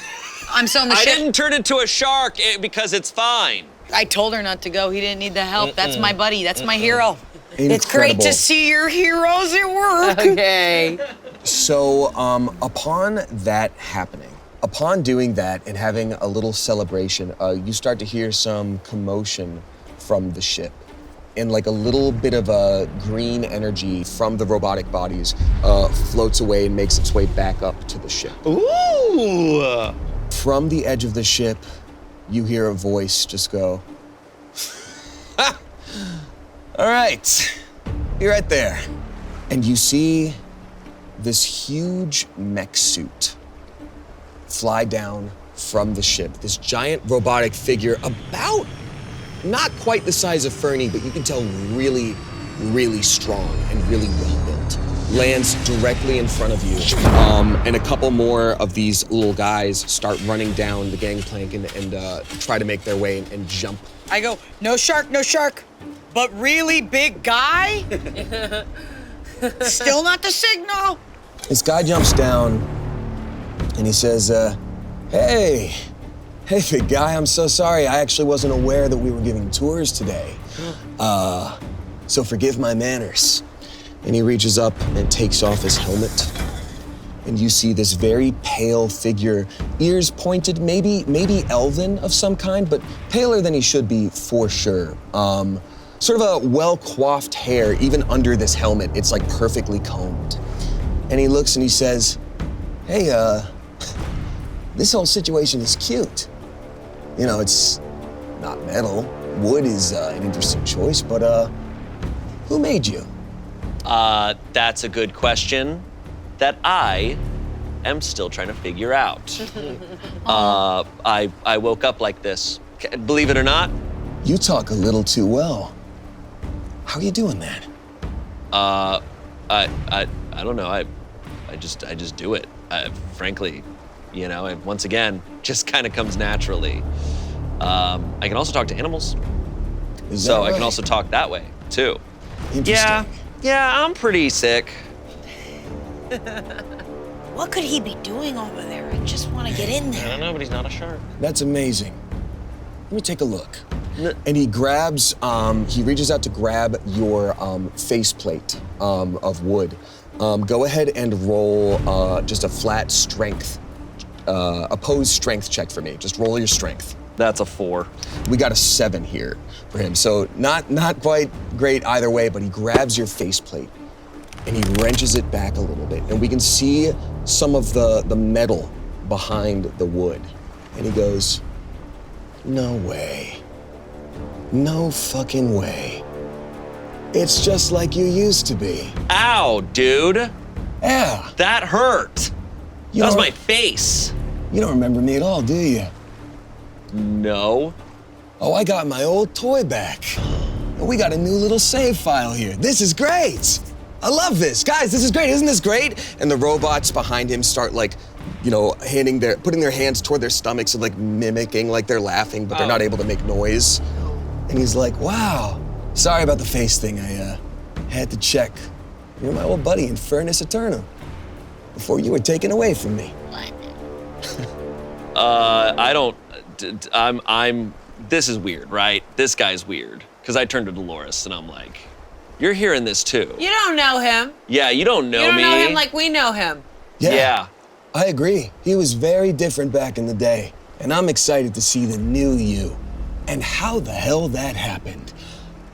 I'm still on the I ship. didn't turn into a shark because it's fine. I told her not to go. He didn't need the help. That's my buddy. That's my hero. It's great Incredible. to see your heroes at work. Okay. So upon that happening, upon doing that and having a little celebration, you start to hear some commotion from the ship. And like a little bit of a green energy from the robotic bodies floats away and makes its way back up to the ship. Ooh! From the edge of the ship, you hear a voice just go, "Ha! All right, you're right there." And you see this huge mech suit fly down from the ship. This giant robotic figure, about not quite the size of Fernie, but you can tell really, really strong and really well built. Lands directly in front of you. And a couple more of these little guys start running down the gangplank and try to make their way and jump. I go, no shark, but really big guy? Still not the signal. This guy jumps down and he says, hey, big guy, I'm so sorry. I actually wasn't aware that we were giving tours today. So forgive my manners. And he reaches up and takes off his helmet. And you see this very pale figure, ears pointed, maybe elven of some kind, but paler than he should be for sure. Sort of a well-coiffed hair, even under this helmet, it's like perfectly combed. And he looks and he says, hey, this whole situation is cute. You know, it's not metal. Wood is an interesting choice, but who made you? That's a good question that I am still trying to figure out. I woke up like this. Believe it or not. You talk a little too well. How are you doing that? I don't know. I just do it. Frankly, you know, and once again, just kind of comes naturally. I can also talk to animals. Is So that I can right? also talk that way, too. Interesting. Yeah, I'm pretty sick. What could he be doing over there? I just want to get in I there. don't know, but he's not a shark. That's amazing. Let me take a look. And he grabs, he reaches out to grab your faceplate of wood. Go ahead and roll just a flat strength, opposed strength check for me. Just roll your strength. That's a 4. We got a 7 here for him. So not quite great either way, but he grabs your faceplate and he wrenches it back a little bit. And we can see some of the metal behind the wood. And he goes, no way. No fucking way. It's just like you used to be. Ow, dude. Yeah. That hurt. You That was don't- my face. You don't remember me at all, do you? No. Oh, I got my old toy back. And we got a new little save file here. This is great. I love this. Guys, this is great. Isn't this great? And the robots behind him start like, you know, putting their hands toward their stomachs and like mimicking like they're laughing, but they're not able to make noise. And he's like, wow, sorry about the face thing. I had to check. You're my old buddy in Furnace Eternum before you were taken away from me. I don't. I'm. This is weird, right? This guy's weird. Because I turned to Dolores and I'm like, You're hearing this too. You don't know him. Yeah, you don't know You don't me. know him like we know him. Yeah. I agree. He was very different back in the day, and I'm excited to see the new you. And how the hell that happened.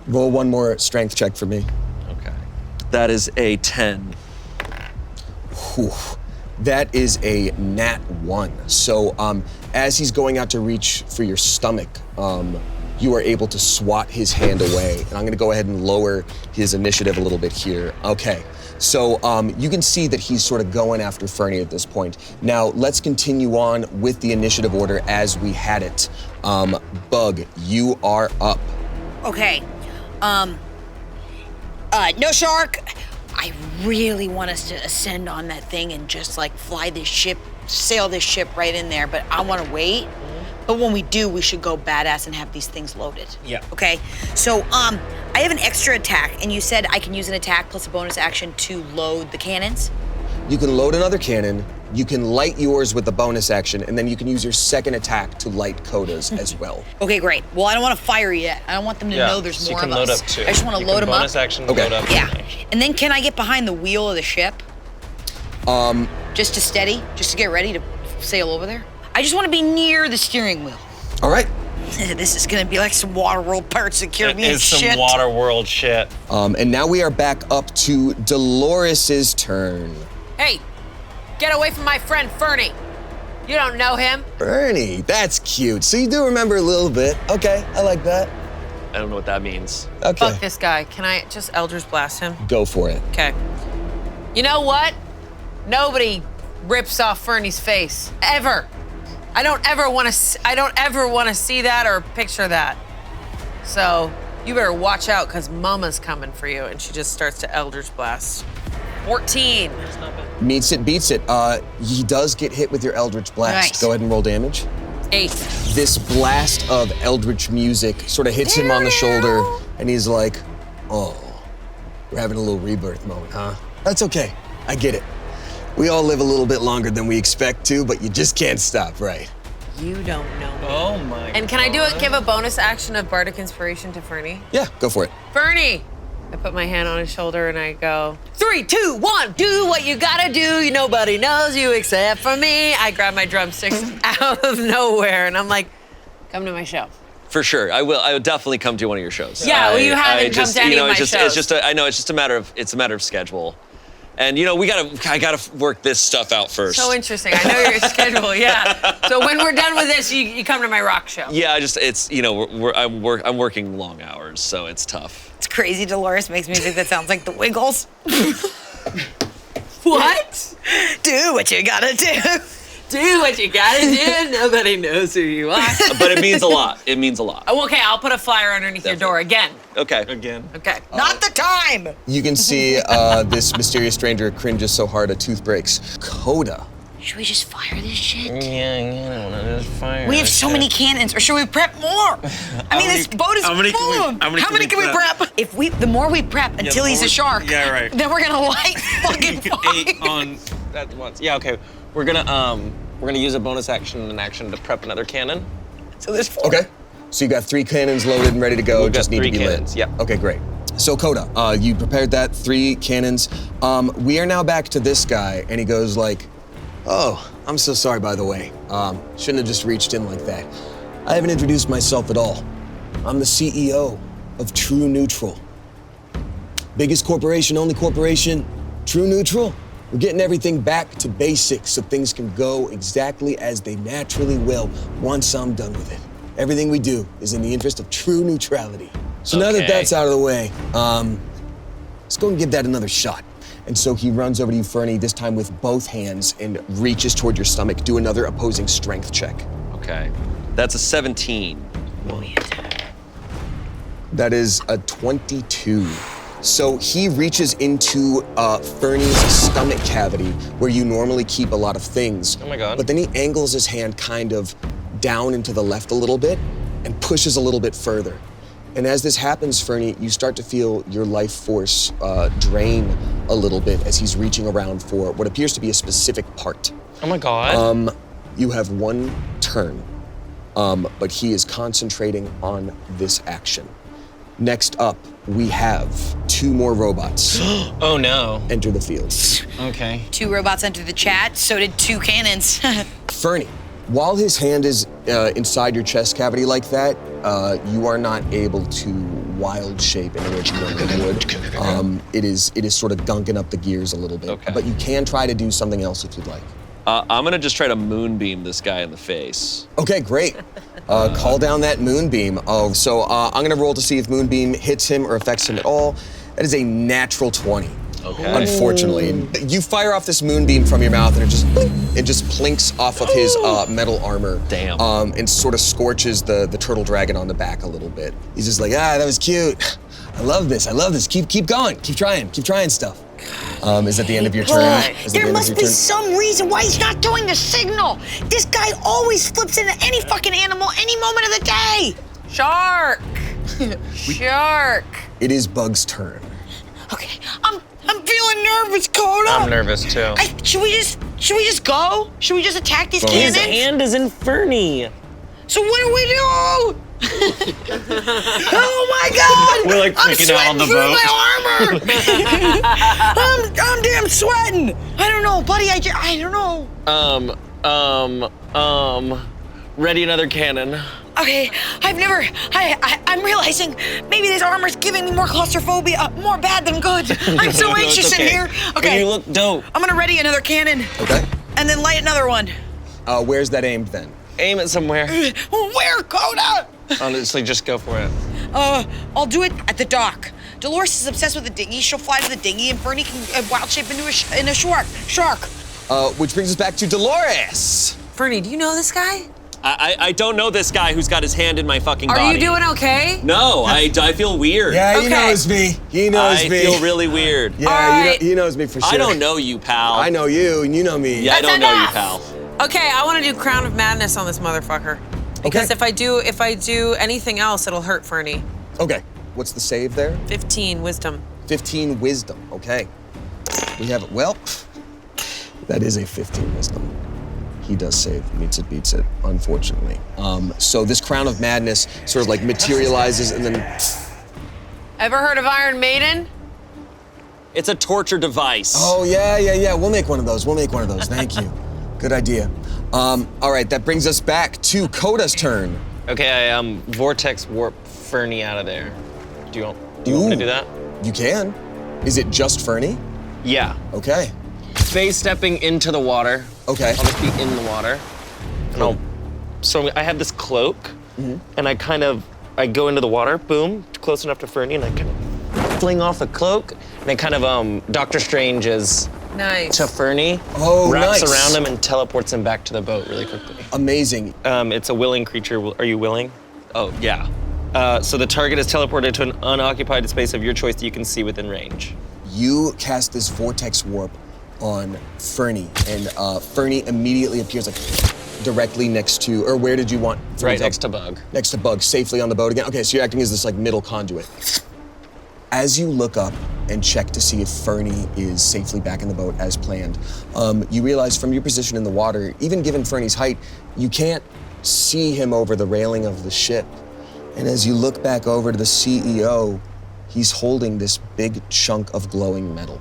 Roll one more strength check for me. Okay. That is a 10. Whew. That is a nat 1. So as he's going out to reach for your stomach, you are able to swat his hand away. And I'm gonna go ahead and lower his initiative a little bit here. Okay, so you can see that he's sort of going after Fernie at this point. Now, let's continue on with the initiative order as we had it. Bug, you are up. Okay. No shark. I really want us to ascend on that thing and just like fly this ship, sail this ship right in there, but I want to wait. But when we do, we should go badass and have these things loaded. Yeah. Okay, so I have an extra attack, and you said I can use an attack plus a bonus action to load the cannons? You can load another cannon, you can light yours with the bonus action, and then you can use your second attack to light Coda's as well. Okay, great. Well, I don't want to fire yet. I don't want them to know there's so more you can of load us. up too. I just want to You load can them up. bonus action Okay. load up. Yeah, and then can I get behind the wheel of the ship? Just to steady, just to get ready to sail over there? I just want to be near the steering wheel. All right. This is gonna be like some Waterworld Pirates of the It Caribbean is some shit. Waterworld shit. And now we are back up to Dolores's turn. Hey, get away from my friend Fernie. You don't know him. Bernie, that's cute. So you do remember a little bit. Okay, I like that. I don't know what that means. Okay, Fuck this guy. Can I just Eldritch Blast him? go for it. Okay. You know what? Nobody rips off Fernie's face ever. I don't ever want to see that or picture that. So you better watch out, because Mama's coming for you. And she just starts to Eldritch Blast. 14. Meets it, beats it. He does get hit with your Eldritch Blast. Nice. Go ahead and roll damage. 8. This blast of Eldritch music sort of hits him on the shoulder, and he's like, oh, we're having a little rebirth moment, huh? That's okay. I get it. We all live a little bit longer than we expect to, but you just can't stop, right? You don't know me. Oh my. And can I give a bonus action of Bardic Inspiration to Fernie? Yeah, go for it. Fernie! I put my hand on his shoulder and I go, 3, 2, 1, do what you gotta do. Nobody knows you except for me. I grab my drumsticks out of nowhere and I'm like, come to my show. For sure, I will. I will definitely come to one of your shows. Yeah, well, you haven't come to any of my shows. I know it's just a matter of schedule, and I gotta work this stuff out first. So interesting. I know your schedule. Yeah. So when we're done with this, you come to my rock show. Yeah, I'm working long hours, so it's tough. It's crazy. Dolores makes music that sounds like the Wiggles. What? Do what you gotta do. Do what you gotta do. Nobody knows who you are. But it means a lot. It means a lot. Oh, okay, I'll put a flyer underneath your door again. Okay. Again. Okay. Not the time. You can see this mysterious stranger cringes so hard a tooth breaks. Coda. Should we just fire this shit? Yeah, I don't want to just fire. We have so many cannons, or should we prep more? I mean, this boat is full. How many can we prep? The more we prep until he's a shark, yeah, right. then we're gonna light fucking fire. 8 on that once. Yeah, okay. We're gonna use a bonus action and an action to prep another cannon. So there's 4. Okay. So you got 3 cannons loaded and ready to go. We've got just need 3 to be cannons, lit. yep. Okay, great. So Coda, you prepared that 3 cannons. We are now back to this guy, and he goes like, "Oh, I'm so sorry, by the way. Shouldn't have just reached in like that. I haven't introduced myself at all. I'm the CEO of True Neutral. Biggest corporation, only corporation, True Neutral. We're getting everything back to basics so things can go exactly as they naturally will once I'm done with it. Everything we do is in the interest of true neutrality. So now that that's out of the way, let's go and give that another shot." And so he runs over to you, Fernie, this time with both hands, and reaches toward your stomach. Do another opposing strength check. Okay. That's a 17. That is a 22. So he reaches into Fernie's stomach cavity, where you normally keep a lot of things. Oh my God. But then he angles his hand kind of down into the left a little bit and pushes a little bit further. And as this happens, Fernie, you start to feel your life force drain a little bit as he's reaching around for what appears to be a specific part. Oh my God. You have 1 turn, but he is concentrating on this action. Next up, we have 2 more robots Oh no. enter the field. Okay. 2 robots entered the chat, so did 2 cannons. Fernie, while his hand is inside your chest cavity like that, you are not able to wild shape in the way you normally would. It is sort of gunking up the gears a little bit. Okay. But you can try to do something else if you'd like. I'm gonna just try to moonbeam this guy in the face. Okay, great. Call down that moonbeam. Oh, so I'm gonna roll to see if moonbeam hits him or affects him at all. That is a natural 20. Okay. Unfortunately, and you fire off this moonbeam from your mouth, and it just plinks off of his metal armor. Damn. And sort of scorches the turtle dragon on the back a little bit. He's just like, that was cute. I love this. Keep going. Keep trying stuff. Is that the end of your turn? Is that the There end of must your be turn? some reason why he's not doing the signal. This guy always flips into any fucking animal any moment of the day. Shark! Shark! It is Bug's turn. Okay, I'm feeling nervous, Coda. I'm nervous too. Should we just go? Should we just attack these Go His ahead. cannons? hand is in Fernie. So what do we do? Oh my God! We're like I'm freaking out on the sweating boat. through my armor. I'm damn sweating. I don't know, buddy. I don't know. Ready another cannon. Okay, I'm realizing maybe this armor's giving me more claustrophobia, more bad than good. I'm so No, it's anxious okay. in here. But Okay, you look dope. I'm gonna ready another cannon Okay. and then light another one. Where's that aimed then? Aim it somewhere. Where, Coda? Honestly, just go for it. I'll do it at the dock. Dolores is obsessed with the dinghy. She'll fly to the dinghy, and Fernie can wild shape into a shark. Which brings us back to Dolores. Fernie, do you know this guy? I don't know this guy who's got his hand in my fucking body. Are you doing okay? No, I feel weird. Yeah, he Okay. knows me. He knows I me. feel really weird. Yeah, All right. he knows me for sure. I don't know you, pal. I know you, and you know me. Yeah, I That's don't know you, enough. pal. Okay, I want to do Crown of Madness on this motherfucker. Because if I do anything else, it'll hurt Fernie. Okay. What's the save there? 15 wisdom. 15 wisdom. Okay. We have it. Well, that is a 15 wisdom. He does save. Meets it, beats it, unfortunately. So this Crown of Madness sort of like materializes and then. Ever heard of Iron Maiden? It's a torture device. Oh, yeah. We'll make one of those. Thank you. Good idea. All right, that brings us back to Coda's turn. Okay, I vortex warp Fernie out of there. Do you want me to do that? You can. Is it just Fernie? Yeah. Okay. Phase stepping into the water. Okay. I'll just be in the water. And so I have this cloak, and I go into the water, boom, close enough to Fernie, and I kind of fling off the cloak, and I kind of Doctor Strange is Nice. to Fernie, Oh, wraps nice. around him and teleports him back to the boat really quickly. Amazing. It's a willing creature. Are you willing? Oh, yeah. So the target is teleported to an unoccupied space of your choice that you can see within range. You cast this vortex warp on Fernie, and Fernie immediately appears like directly next to, or where did you want? Right next to Bug. Next to Bug, safely on the boat again. Okay, so you're acting as this like middle conduit. As you look up and check to see if Fernie is safely back in the boat as planned, you realize from your position in the water, even given Fernie's height, you can't see him over the railing of the ship. And as you look back over to the CEO, he's holding this big chunk of glowing metal.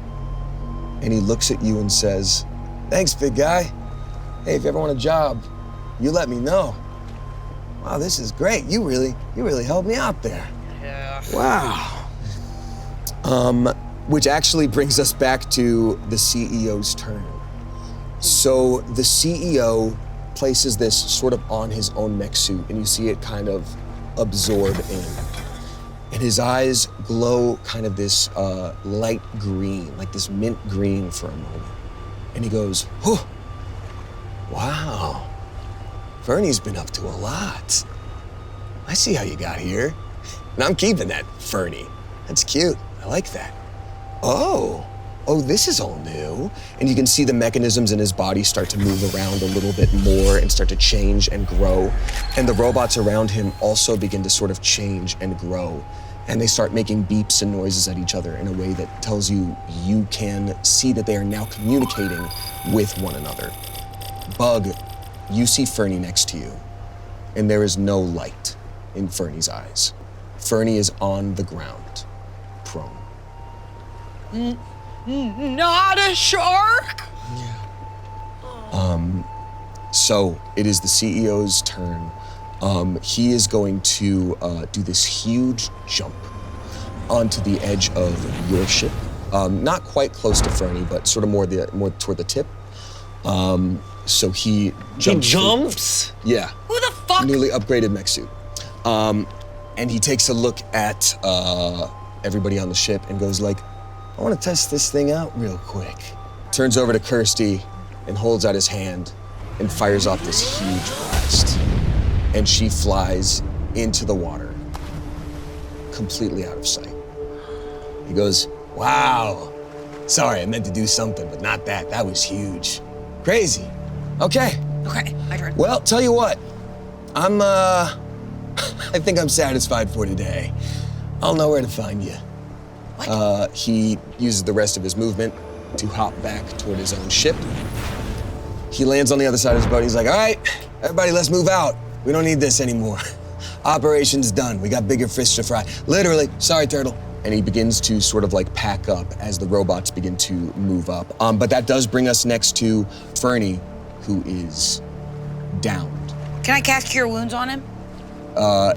And he looks at you and says, "Thanks, big guy. Hey, if you ever want a job, you let me know. Wow, this is great. You really helped me out there." Yeah. Wow. Which actually brings us back to the CEO's turn. So the CEO places this sort of on his own mech suit, and you see it kind of absorb in. And his eyes glow kind of this light green, like this mint green for a moment. And he goes, "Whew, wow, Fernie's been up to a lot. I see how you got here. And I'm keeping that, Fernie. That's cute, I like that. Oh, this is all new." And you can see the mechanisms in his body start to move around a little bit more and start to change and grow. And the robots around him also begin to sort of change and grow. And they start making beeps and noises at each other in a way that tells you you can see that they are now communicating with one another. Bug, you see Fernie next to you, and there is no light in Fernie's eyes. Fernie is on the ground, prone. Not a shark? So it is the CEO's turn. He is going to do this huge jump onto the edge of your ship. Not quite close to Fernie, but sort of more toward the tip. So he jumps. He jumps? Yeah. Who the fuck? Newly upgraded mech suit. And he takes a look at everybody on the ship and goes like, I want to test this thing out real quick. Turns over to Kirsty and holds out his hand and fires off this huge blast. And she flies into the water, completely out of sight. He goes, wow. Sorry, I meant to do something, but not that. That was huge. Crazy. Okay. Okay, my turn. Well, tell you what, I think I'm satisfied for today. I'll know where to find you. What? He uses the rest of his movement to hop back toward his own ship. He lands on the other side of his boat. He's like, all right, everybody, let's move out. We don't need this anymore. Operation's done. We got bigger fish to fry. Literally, sorry, turtle. And he begins to sort of like pack up as the robots begin to move up. But that does bring us next to Fernie, who is downed. Can I cast Cure Wounds on him?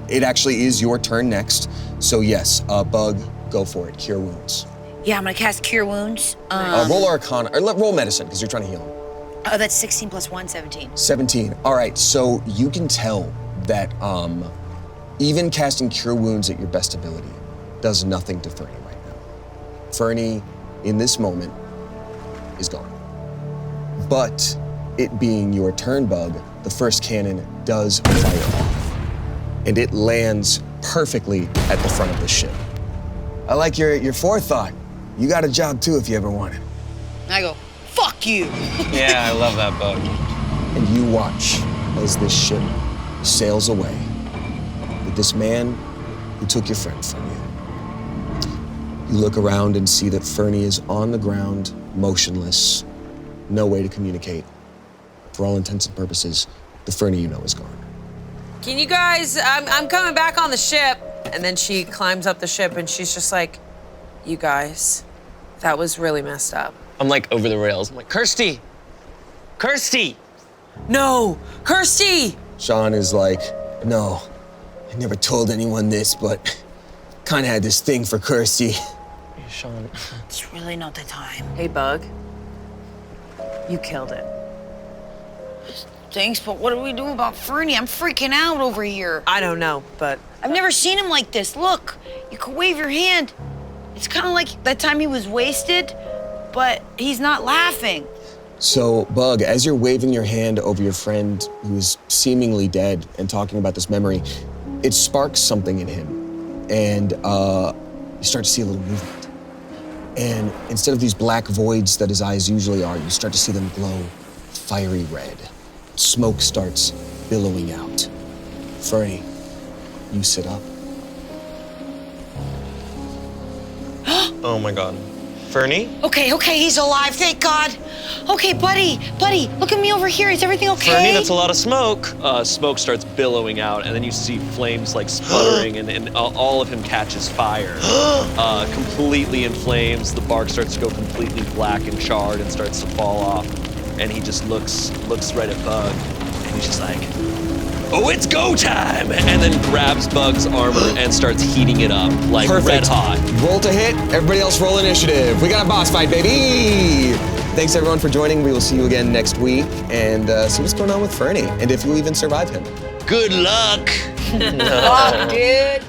It actually is your turn next. So yes, Bug, go for it. Cure wounds. Yeah, I'm gonna cast Cure Wounds. Roll Arcana, or roll Medicine, because you're trying to heal him. Oh, that's 16 plus 1, 17. 17. All right, so you can tell that even casting Cure Wounds at your best ability does nothing to Fernie right now. Fernie, in this moment, is gone. But it being your turn, Bug, the first cannon does fire off. And it lands perfectly at the front of the ship. I like your forethought. You got a job too if you ever want it. I go, fuck you. Yeah, I love that book. And you watch as this ship sails away with this man who took your friend from you. You look around and see that Fernie is on the ground, motionless, no way to communicate. For all intents and purposes, the Fernie you know is gone. Can you guys, I'm coming back on the ship. And then she climbs up the ship and she's just like, you guys, that was really messed up. I'm like over the rails. I'm like, Kirsty! Kirsty! No, Kirsty! Sean is like, no, I never told anyone this, but kind of had this thing for Kirsty. Hey, Sean. It's really not the time. Hey, Bug, you killed it. Thanks, but what do we do about Fernie? I'm freaking out over here. I don't know, but I've never seen him like this. Look, you can wave your hand. It's kind of like that time he was wasted, but he's not laughing. So, Bug, as you're waving your hand over your friend who is seemingly dead and talking about this memory, it sparks something in him. And you start to see a little movement. And instead of these black voids that his eyes usually are, you start to see them glow fiery red. Smoke starts billowing out. Fernie, you sit up. Oh my God. Fernie? Okay, he's alive, thank God. Okay, buddy, look at me over here. Is everything okay? Fernie, that's a lot of smoke. Smoke starts billowing out, and then you see flames like sputtering, and all of him catches fire. Completely in flames, the bark starts to go completely black and charred and starts to fall off. And he just looks right at Bug, and he's just like, oh, it's go time! And then grabs Bug's armor and starts heating it up, like red hot. Roll to hit, everybody else roll initiative. We got a boss fight, baby! Thanks everyone for joining. We will see you again next week and see what's going on with Fernie, and if you even survive him. Good luck! Fuck, dude.